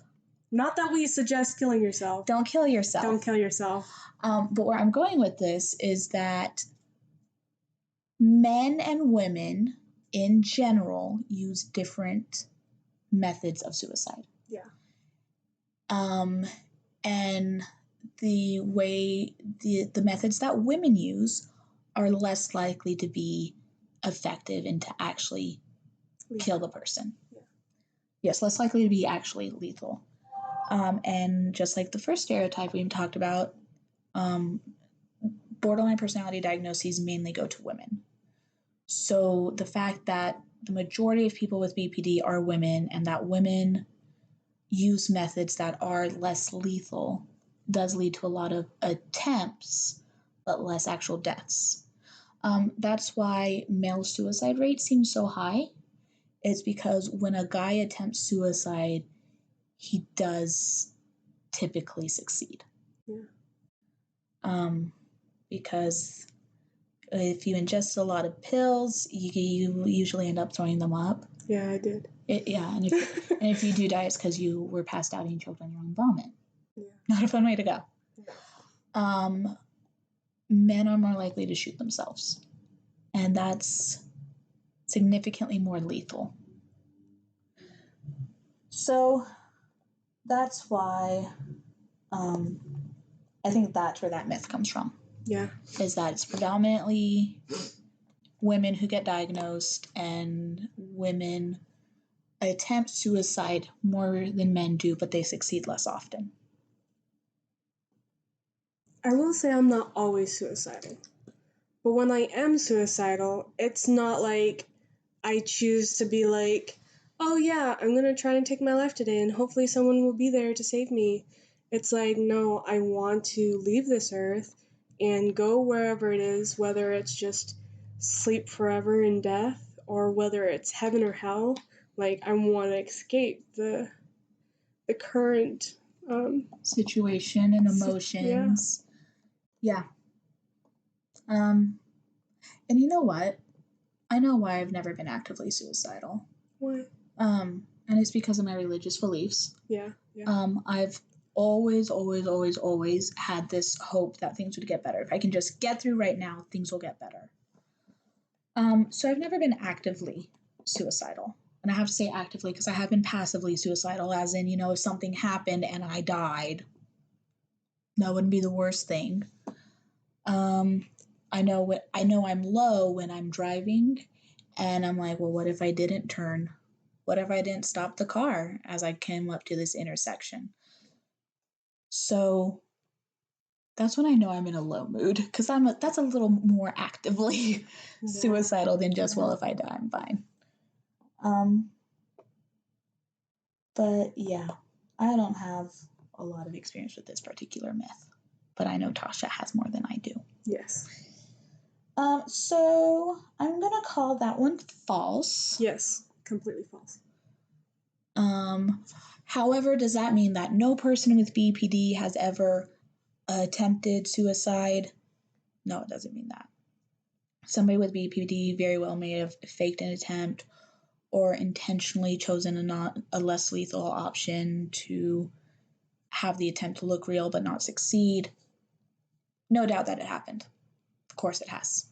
A: Not that we suggest killing yourself.
B: Don't kill yourself.
A: Don't kill yourself.
B: But where I'm going with this is that men and women in general use different methods of suicide.
A: Yeah.
B: And the way the methods that women use are less likely to be effective and to actually kill the person.
A: Yeah.
B: Yes, less likely to be actually lethal. And just like the first stereotype we talked about, borderline personality diagnoses mainly go to women. So the fact that the majority of people with BPD are women and that women use methods that are less lethal does lead to a lot of attempts, but less actual deaths. That's why male suicide rate seems so high. It's because when a guy attempts suicide, he does typically succeed.
A: Yeah.
B: Because if you ingest a lot of pills, you usually end up throwing them up.
A: Yeah, I did.
B: And if you do die, it's because you were passed out and you choked on your own vomit.
A: Yeah.
B: Not a fun way to go.
A: Yeah.
B: Men are more likely to shoot themselves, and that's significantly more lethal. So that's why I think that's where that myth comes from.
A: Yeah.
B: Is that it's predominantly women who get diagnosed, and women attempt suicide more than men do, but they succeed less often.
A: I will say I'm not always suicidal. But when I am suicidal, it's not like I choose to be like, oh yeah, I'm going to try and take my life today and hopefully someone will be there to save me. It's like, no, I want to leave this earth and go wherever it is, whether it's just sleep forever in death or whether it's heaven or hell. Like, I want to escape the current
B: situation and emotions. Yeah. And you know what? I know why I've never been actively suicidal.
A: Why?
B: And it's because of my religious beliefs.
A: Yeah.
B: I've always had this hope that things would get better. If I can just get through right now, things will get better. So I've never been actively suicidal. And I have to say actively because I have been passively suicidal, as in, if something happened and I died, that wouldn't be the worst thing. I know I'm low when I'm driving, and I'm like, well, what if I didn't turn? What if I didn't stop the car as I came up to this intersection? So that's when I know I'm in a low mood, because that's a little more actively suicidal than just, well, if I die, I'm fine. But yeah, I don't have a lot of experience with this particular myth, but I know Tasha has more than I do.
A: Yes.
B: So I'm gonna call that one false.
A: Yes, completely false.
B: However, does that mean that no person with BPD has ever attempted suicide? No, it doesn't mean that. Somebody with BPD very well may have faked an attempt or intentionally chosen a less lethal option to have the attempt to look real but not succeed. No doubt that it happened. Of course it has.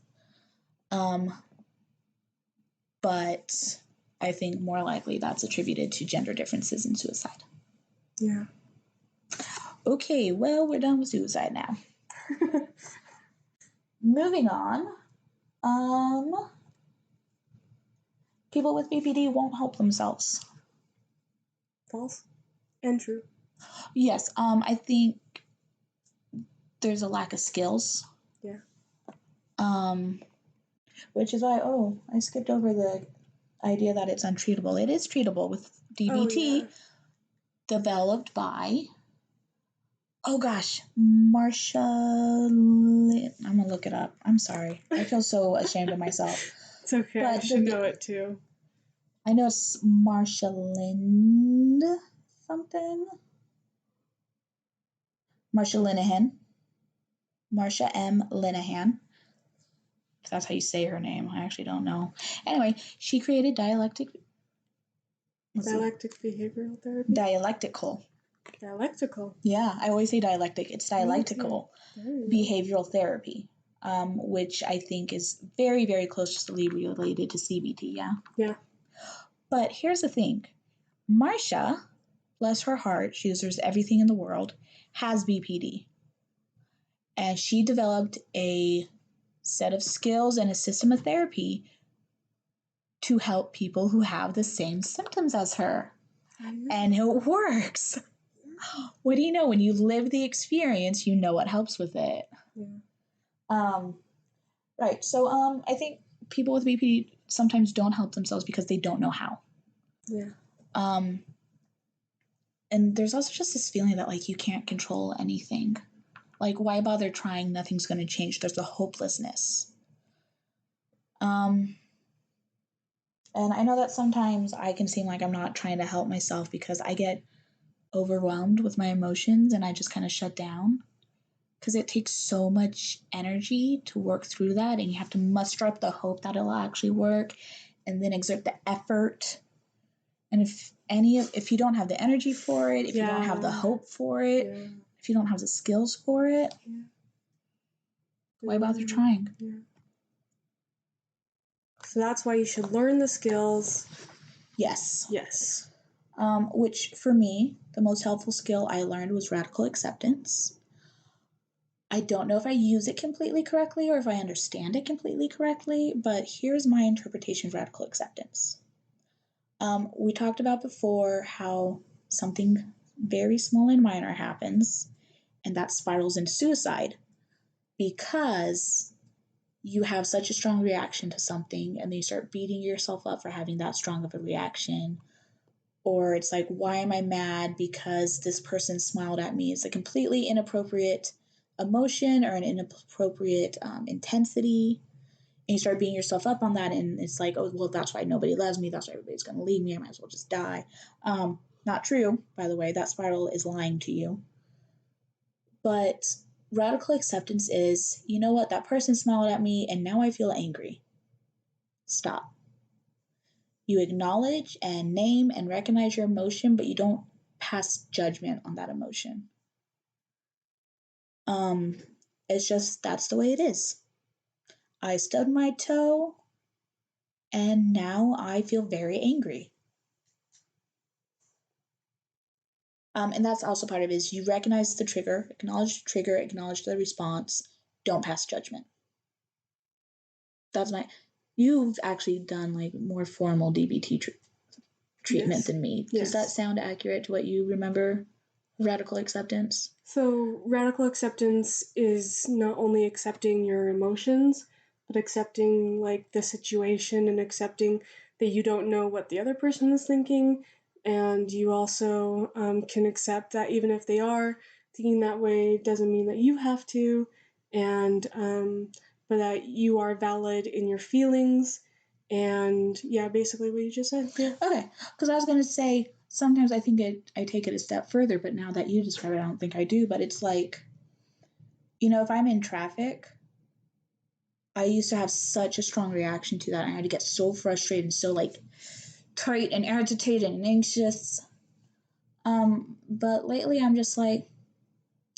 B: But I think more likely that's attributed to gender differences in suicide.
A: Yeah.
B: Okay, well, we're done with suicide now. Moving on. People with BPD won't help themselves.
A: False and true.
B: Yes, I think there's a lack of skills.
A: Yeah.
B: Which is why, I skipped over the idea that it's untreatable. It is treatable with DBT, developed by, Marsha Lynn. I'm going to look it up. I'm sorry. I feel so ashamed of myself.
A: It's okay. But I should know it too.
B: I know it's Marsha Lind something. Marsha Linehan. Marsha M. Linehan. If that's how you say her name. I actually don't know. Anyway, she created dialectical
A: Dialectical.
B: Yeah, I always say dialectic. It's dialectical behavioral therapy, which I think is very, very closely related to CBT, yeah?
A: Yeah.
B: But here's the thing. Marsha, bless her heart, she deserves everything in the world, has BPD. And she developed a set of skills and a system of therapy to help people who have the same symptoms as her. And it works. What do you know? When you live the experience, you know what helps with it. Yeah. Right. So I think people with BPD sometimes don't help themselves because they don't know how.
A: Yeah.
B: And there's also just this feeling that, like, you can't control anything. Like, why bother trying? Nothing's going to change. There's a hopelessness. And I know that sometimes I can seem like I'm not trying to help myself because I get overwhelmed with my emotions and I just kind of shut down. Because it takes so much energy to work through that, and you have to muster up the hope that it'll actually work and then exert the effort. And if you don't have the energy for it, if you don't have the hope for it, if you don't have the skills for it, why bother trying?
A: Yeah. So that's why you should learn the skills.
B: Yes.
A: Yes.
B: Which, for me, the most helpful skill I learned was radical acceptance. I don't know if I use it completely correctly or if I understand it completely correctly, but here's my interpretation of radical acceptance. We talked about before how something very small and minor happens, and that spirals into suicide because you have such a strong reaction to something, and then you start beating yourself up for having that strong of a reaction. Or it's like, why am I mad because this person smiled at me? It's a completely inappropriate emotion or an inappropriate intensity. And you start beating yourself up on that, and it's like, oh, well, that's why nobody loves me. That's why everybody's going to leave me. I might as well just die. Not true, by the way. That spiral is lying to you. But radical acceptance is, you know what? That person smiled at me, and now I feel angry. Stop. You acknowledge and name and recognize your emotion, but you don't pass judgment on that emotion. It's just, that's the way it is. I stubbed my toe, and now I feel very angry. And that's also part of it, is you recognize the trigger, acknowledge the response, don't pass judgment. You've actually done like more formal DBT treatment than me. Does that sound accurate to what you remember radical acceptance?
A: So radical acceptance is not only accepting your emotions, but accepting like the situation and accepting that you don't know what the other person is thinking. And you also can accept that even if they are thinking that way, doesn't mean that you have to. And but that you are valid in your feelings. And yeah, basically what you just said. Yeah.
B: Okay, because I was going to say, sometimes I think I take it a step further, but now that you describe it, I don't think I do. But it's like, if I'm in traffic, I used to have such a strong reaction to that. I had to get so frustrated and so like tight and agitated and anxious. But lately I'm just like,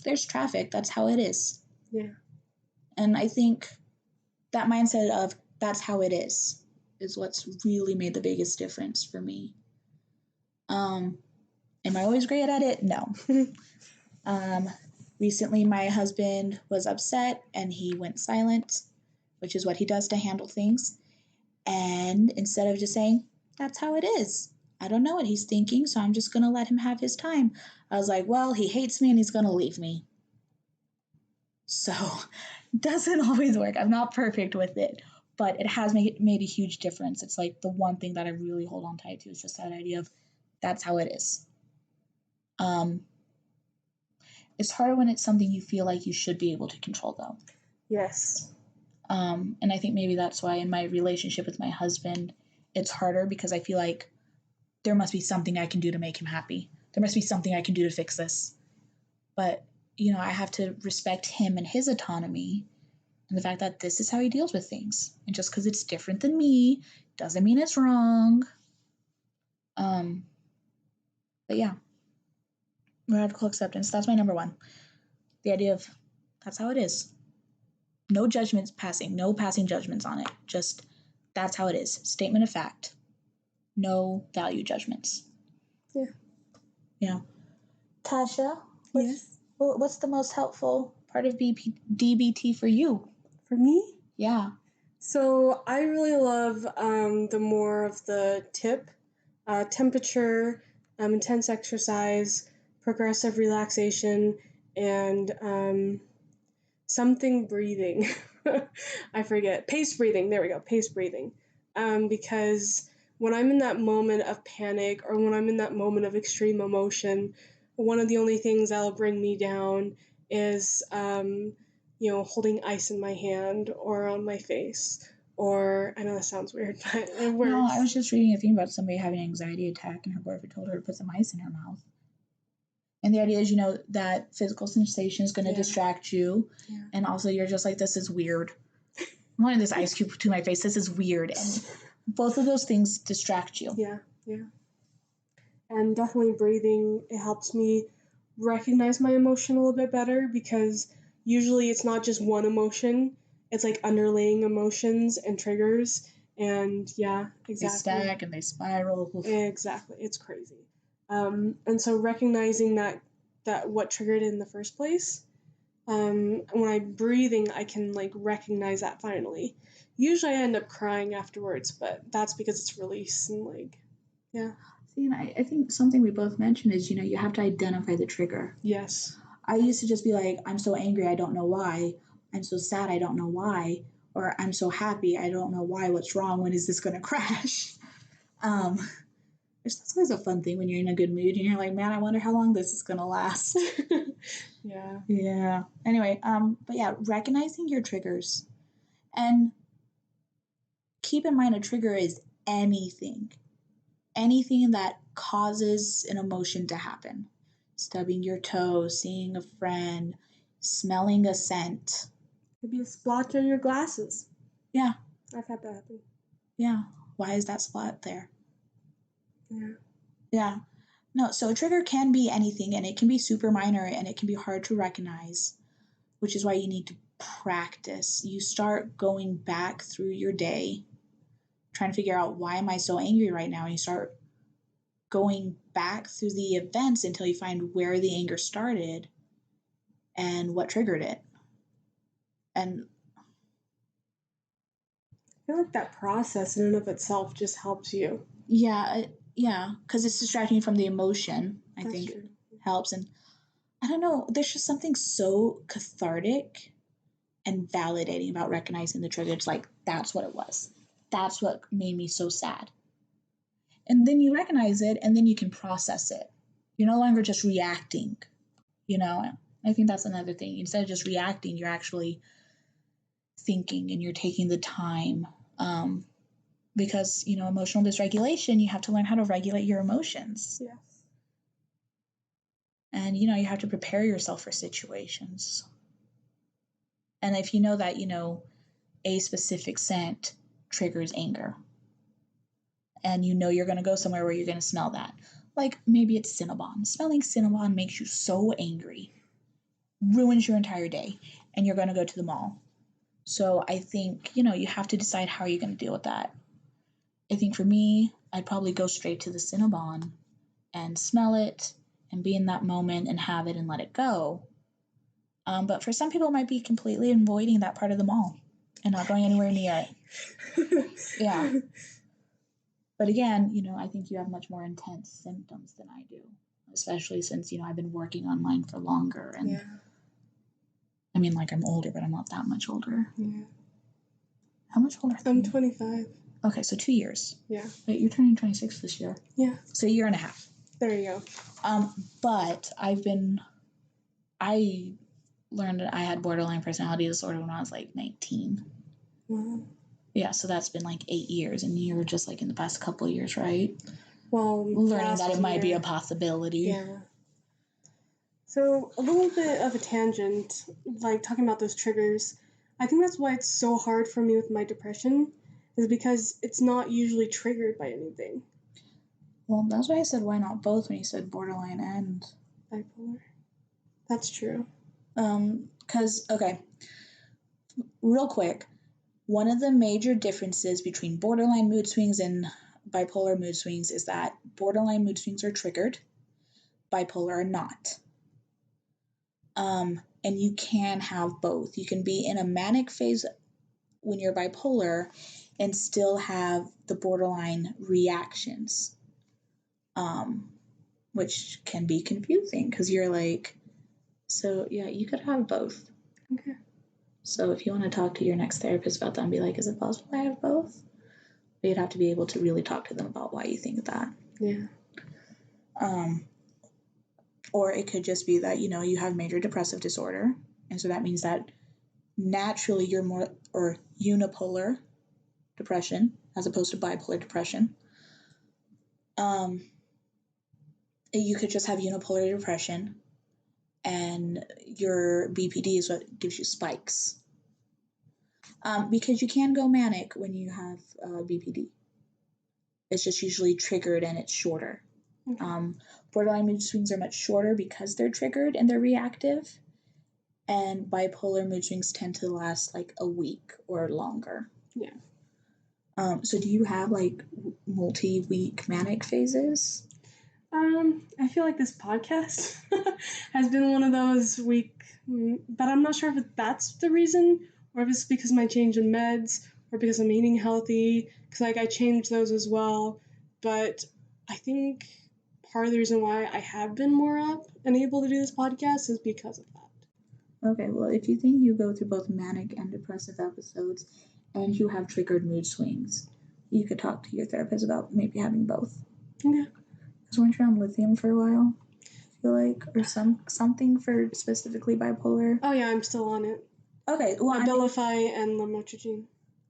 B: there's traffic. That's how it is.
A: Yeah. And
B: I think that mindset of that's how it is what's really made the biggest difference for me. Am I always great at it? No. Recently, my husband was upset and he went silent, which is what he does to handle things. And instead of just saying, that's how it is, I don't know what he's thinking, so I'm just going to let him have his time, I was like, well, he hates me and he's going to leave me. So, doesn't always work. I'm not perfect with it, but it has made a huge difference. It's like the one thing that I really hold on tight to is just that idea of that's how it is. It's harder when it's something you feel like you should be able to control, though.
A: Yes.
B: And I think maybe that's why in my relationship with my husband, it's harder because I feel like there must be something I can do to make him happy. There must be something I can do to fix this. But, I have to respect him and his autonomy and the fact that this is how he deals with things. And just because it's different than me doesn't mean it's wrong. But yeah, radical acceptance. That's my number one. The idea of that's how it is. No judgments passing. No passing judgments on it. Just that's how it is. Statement of fact. No value judgments.
A: Yeah.
B: Yeah. Tasha,
A: yes.
B: What's the most helpful part of DBT for you?
A: For me?
B: Yeah.
A: So I really love the more of the temperature, intense exercise, progressive relaxation, and something breathing. I forget. Paced breathing. There we go. Paced breathing. Because when I'm in that moment of panic or when I'm in that moment of extreme emotion, one of the only things that'll bring me down is, holding ice in my hand or on my face. Or, I know that sounds weird, but it works.
B: No, I was just reading a thing about somebody having an anxiety attack and her boyfriend told her to put some ice in her mouth. And the idea is, that physical sensation is going to distract you.
A: Yeah.
B: And also you're just like, this is weird. I'm wanting this ice cube to my face. This is weird. And both of those things distract you.
A: Yeah. And definitely breathing, it helps me recognize my emotion a little bit better because usually it's not just one emotion. It's like underlying emotions and triggers. And yeah, exactly.
B: They stack and they spiral.
A: Exactly. It's crazy. And so recognizing that what triggered it in the first place, when I'm breathing, I can recognize that finally. Usually I end up crying afterwards, but that's because it's released and yeah.
B: See, and I think something we both mentioned is, you have to identify the trigger.
A: Yes.
B: I used to just be like, I'm so angry, I don't know why. I'm so sad, I don't know why. Or I'm so happy, I don't know why. What's wrong? When is this going to crash? That's always a fun thing when you're in a good mood and you're like, man, I wonder how long this is going to last.
A: Yeah.
B: Yeah. Anyway, but yeah, recognizing your triggers. And keep in mind a trigger is anything that causes an emotion to happen. Stubbing your toe, seeing a friend, smelling a scent.
A: Could be a splotch on your glasses.
B: Yeah.
A: I've had that happen.
B: Yeah. Why is that spot there?
A: Yeah.
B: Yeah. No, so a trigger can be anything and it can be super minor and it can be hard to recognize, which is why you need to practice. You start going back through your day, trying to figure out why am I so angry right now? And you start going back through the events until you find where the anger started and what triggered it. And
A: I feel like that process in and of itself just helps you.
B: yeah, because it's distracting you from the emotion. I
A: That's
B: think
A: true.
B: helps. And I don't know, there's just something so cathartic and validating about recognizing the trigger. It's like, that's what it was. That's what made me so sad. And then you recognize it and then you can process it. You're no longer just reacting. I think that's another thing. Instead of just reacting, you're actually thinking and you're taking the time. Because, emotional dysregulation, you have to learn how to regulate your emotions.
A: Yes.
B: And, you have to prepare yourself for situations. And if you know that, a specific scent triggers anger, and you're going to go somewhere where you're going to smell that. Like maybe it's Cinnabon. Smelling Cinnabon makes you so angry, ruins your entire day, and you're going to go to the mall. So I think, you have to decide how you're going to deal with that. I think for me, I'd probably go straight to the Cinnabon and smell it and be in that moment and have it and let it go. But for some people, it might be completely avoiding that part of the mall and not going anywhere near it. Yeah. But again, I think you have much more intense symptoms than I do, especially since, I've been working online for longer. And
A: yeah.
B: I mean, like, I'm older, but I'm not that much older.
A: Yeah.
B: How much older?
A: I'm 25.
B: Okay, so 2 years.
A: Yeah.
B: Wait, you're turning 26 this year.
A: Yeah.
B: So a year and a half.
A: There you
B: go. But I learned that I had borderline personality disorder when I was like 19.
A: Wow.
B: Yeah, so that's been like 8 years, and you were just like in the past couple of years, right?
A: Well,
B: learning that it might be a possibility.
A: Yeah. So a little bit of a tangent, like talking about those triggers. I think that's why it's so hard for me with my depression, is because it's not usually triggered by anything.
B: Well, that's why I said why not both when you said borderline and
A: bipolar. That's true.
B: Because, okay, real quick, one of the major differences between borderline mood swings and bipolar mood swings is that borderline mood swings are triggered, bipolar are not. And you can have both. You can be in a manic phase when you're bipolar and still have the borderline reactions, which can be confusing because you're like, so yeah, you could have both.
A: Okay.
B: So if you want to talk to your next therapist about that and be like, is it possible I have both? But you'd have to be able to really talk to them about why you think that.
A: Yeah.
B: Or it could just be that, you have major depressive disorder. And so that means that naturally you're more or unipolar depression as opposed to bipolar depression. You could just have unipolar depression and your BPD is what gives you spikes. Because you can go manic when you have BPD. It's just usually triggered and it's shorter. Okay. Borderline mood swings are much shorter because they're triggered and they're reactive. And bipolar mood swings tend to last like a week or longer.
A: Yeah.
B: So do you have like multi-week manic phases?
A: I feel like this podcast has been one of those but I'm not sure if that's the reason or if it's because of my change in meds or because I'm eating healthy, because like I changed those as well. But I think part of the reason why I have been more up and able to do this podcast is because of that.
B: Okay, well, if you think you go through both manic and depressive episodes and you have triggered mood swings, you could talk to your therapist about maybe having both.
A: Okay.
B: Because weren't you on lithium for a while? I feel like, or something for specifically bipolar.
A: Oh yeah, I'm still on it.
B: Okay, well,
A: Abilify and lamotrigine.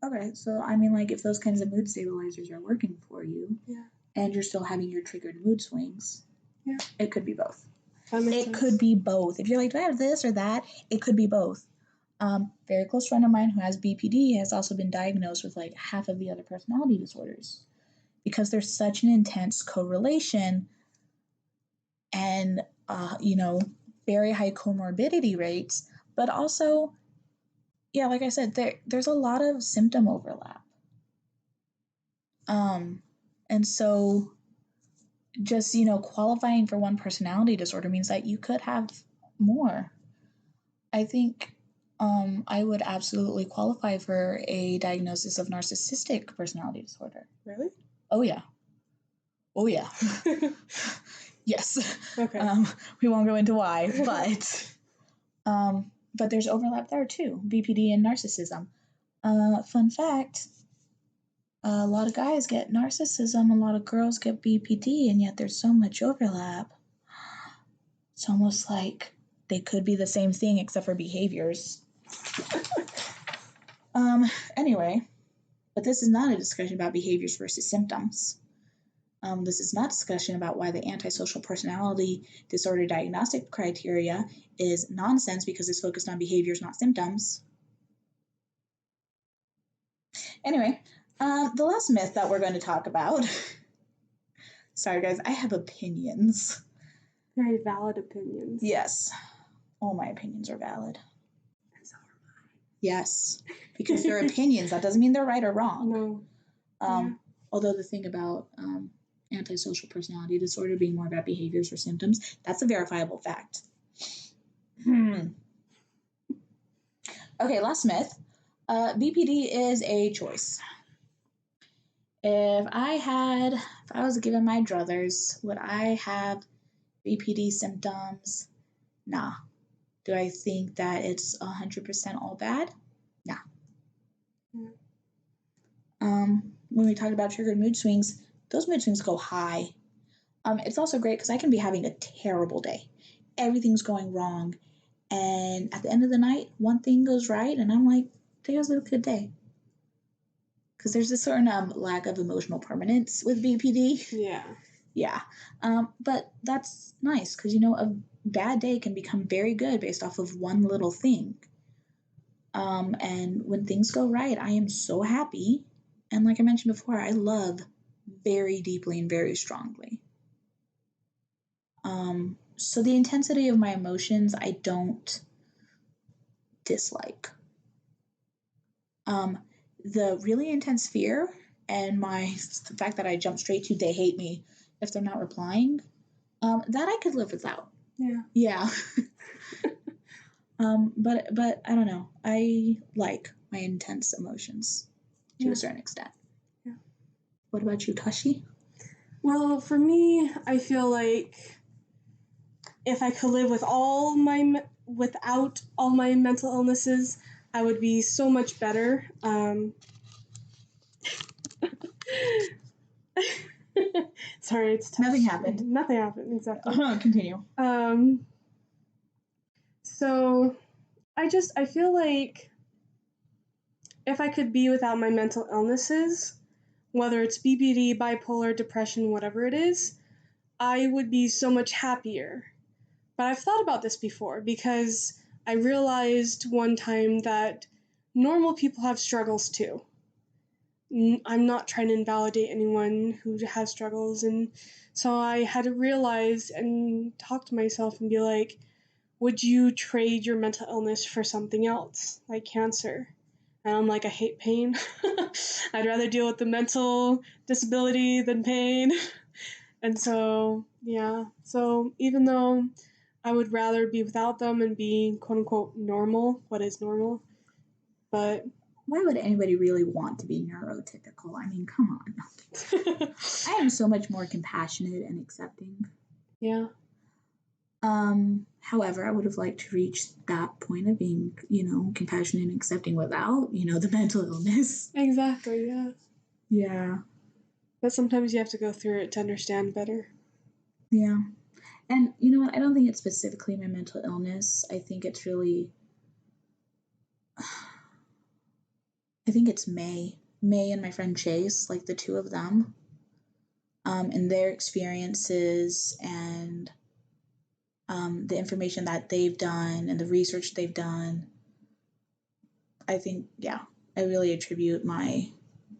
B: Okay, so I mean, like, if those kinds of mood stabilizers are working for you,
A: yeah,
B: and you're still having your triggered mood swings,
A: yeah,
B: it could be both.
A: That makes sense.
B: Could be both. If you're like, do I have this or that? It could be both. Very close friend of mine who has BPD has also been diagnosed with like half of the other personality disorders because there's such an intense correlation and, very high comorbidity rates, but also, yeah, like I said, there's a lot of symptom overlap. And so just, qualifying for one personality disorder means that you could have more. I think I would absolutely qualify for a diagnosis of narcissistic personality disorder.
A: Really?
B: Oh, yeah. Oh, yeah. Yes.
A: Okay.
B: We won't go into why, but there's overlap there too, BPD and narcissism. Fun fact, a lot of guys get narcissism, a lot of girls get BPD, and yet there's so much overlap. It's almost like they could be the same thing except for behaviors. Anyway, but this is not a discussion about behaviors versus symptoms. This is not a discussion about why the antisocial personality disorder diagnostic criteria is nonsense because it's focused on behaviors, not symptoms. Anyway, the last myth that we're going to talk about. Sorry, guys, I have opinions.
A: Very valid opinions.
B: Yes. All my opinions are valid. And so are mine. Yes. Because they're opinions. That doesn't mean they're right or wrong.
A: No.
B: Although the thing about antisocial personality disorder being more about behaviors or symptoms, that's a verifiable fact. Okay, last myth. BPD is a choice. If I was given my druthers, would I have BPD symptoms? Nah. Do I think that it's 100% all bad? Nah. When we talked about triggered mood swings, those mood swings go high. It's also great because I can be having a terrible day. Everything's going wrong. And at the end of the night, one thing goes right, and I'm like, today's a good day. Because there's a certain lack of emotional permanence with BPD.
A: Yeah.
B: Yeah. But that's nice because, a bad day can become very good based off of one little thing. And when things go right, I am so happy. And like I mentioned before, I love very deeply and very strongly. So the intensity of my emotions, I don't dislike. The really intense fear and the fact that I jump straight to they hate me if they're not replying, that I could live without.
A: Yeah.
B: Yeah. But I don't know. I like my intense emotions to a certain extent.
A: Yeah.
B: What about you, Tashi?
A: Well, for me, I feel like if I could live without all my mental illnesses, I would be so much better. Sorry, it's tough.
B: Nothing happened.
A: Nothing happened, exactly.
B: Continue.
A: So I feel like if I could be without my mental illnesses, whether it's BPD, bipolar, depression, whatever it is, I would be so much happier. But I've thought about this before because I realized one time that normal people have struggles too. I'm not trying to invalidate anyone who has struggles, and so I had to realize and talk to myself and be like, would you trade your mental illness for something else, like cancer? And I'm like, I hate pain. I'd rather deal with the mental disability than pain. And so, yeah. So even though I would rather be without them and be quote unquote normal, what is normal? But
B: why would anybody really want to be neurotypical? I mean, come on. I am so much more compassionate and accepting.
A: Yeah.
B: However, I would have liked to reach that point of being, compassionate and accepting without, the mental illness.
A: Exactly, yeah.
B: Yeah.
A: But sometimes you have to go through it to understand better.
B: Yeah. And you know what? I don't think it's specifically my mental illness. I think it's really... I think it's May and my friend Chase, like the two of them, and their experiences and the information that they've done and the research they've done. I think, yeah, I really attribute my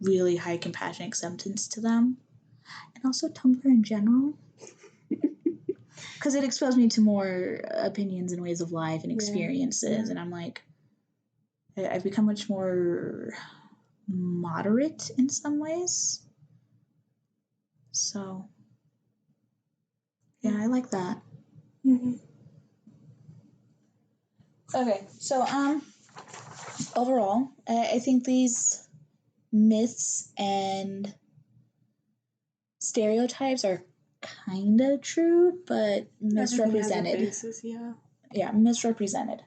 B: really high compassion acceptance to them. And also Tumblr in general. Because it exposed me to more opinions and ways of life and experiences. Yeah. And I'm like, I've become much more moderate in some ways. So, yeah, I like that.
A: Mm-hmm.
B: Okay, so overall, I think these myths and stereotypes are kind of true, but misrepresented.
A: Basis, yeah.
B: Yeah, misrepresented,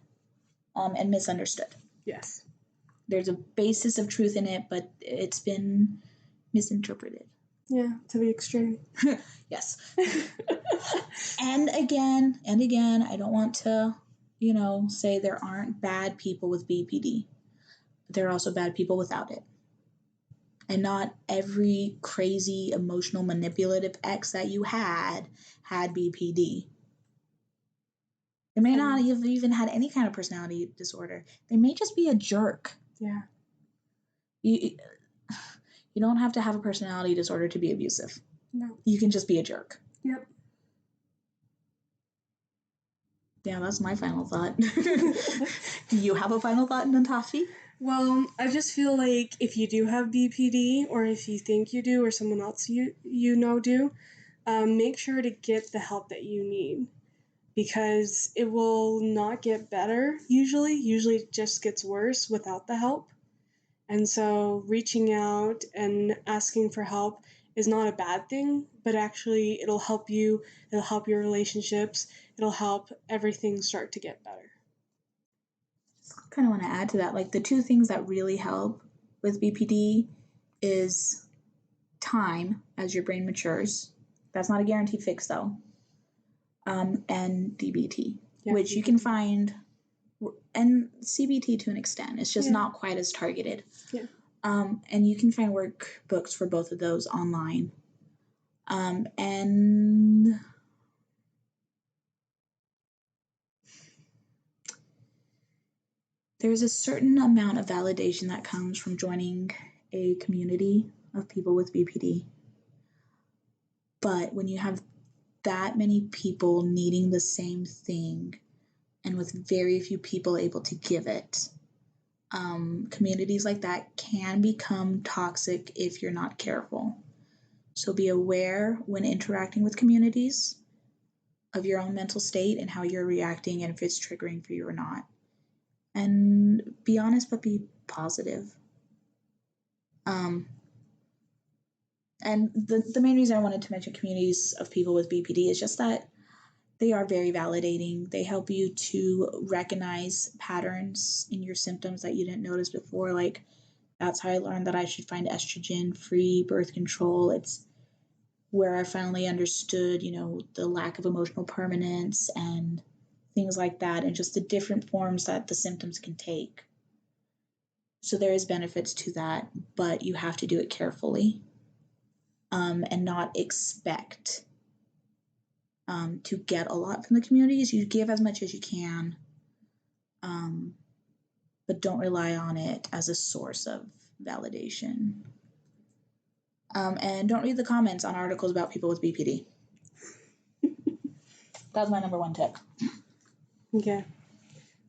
B: and misunderstood.
A: Yes.
B: There's a basis of truth in it, but it's been misinterpreted.
A: Yeah, to the extreme.
B: Yes. And again, I don't want to, say there aren't bad people with BPD. But there are also bad people without it. And not every crazy, emotional, manipulative ex that you had BPD. They may not have even had any kind of personality disorder. They may just be a jerk.
A: Yeah.
B: You don't have to have a personality disorder to be abusive.
A: No.
B: You can just be a jerk.
A: Yep.
B: Yeah, that's my final thought. Do you have a final thought, Natashi?
A: Well, I just feel like if you do have BPD, or if you think you do, or someone else you know do, make sure to get the help that you need. because it will not get better usually. Usually it just gets worse without the help. And so reaching out and asking for help is not a bad thing, but actually it'll help you, it'll help your relationships, it'll help everything start to get better.
B: I kind of want to add to that, like the two things that really help with BPD is time as your brain matures. That's not a guaranteed fix though. And DBT, which you can find, and CBT to an extent. It's just not quite as targeted.
A: Yeah.
B: And you can find workbooks for both of those online. And there's a certain amount of validation that comes from joining a community of people with BPD. But when you have that many people needing the same thing and with very few people able to give it, communities like that can become toxic if you're not careful. So be aware when interacting with communities of your own mental state and how you're reacting and if it's triggering for you or not. And be honest, but be positive. And the main reason I wanted to mention communities of people with BPD is just that they are very validating. They help you to recognize patterns in your symptoms that you didn't notice before. Like, that's how I learned that I should find estrogen-free birth control. It's where I finally understood, the lack of emotional permanence and things like that, and just the different forms that the symptoms can take. So there is benefits to that, but you have to do it carefully, and not expect to get a lot from the communities. You give as much as you can, but don't rely on it as a source of validation. And don't read the comments on articles about people with BPD. That's my number one tip.
A: Okay.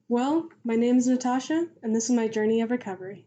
A: Well, my name is Natasha, and this is my journey of recovery.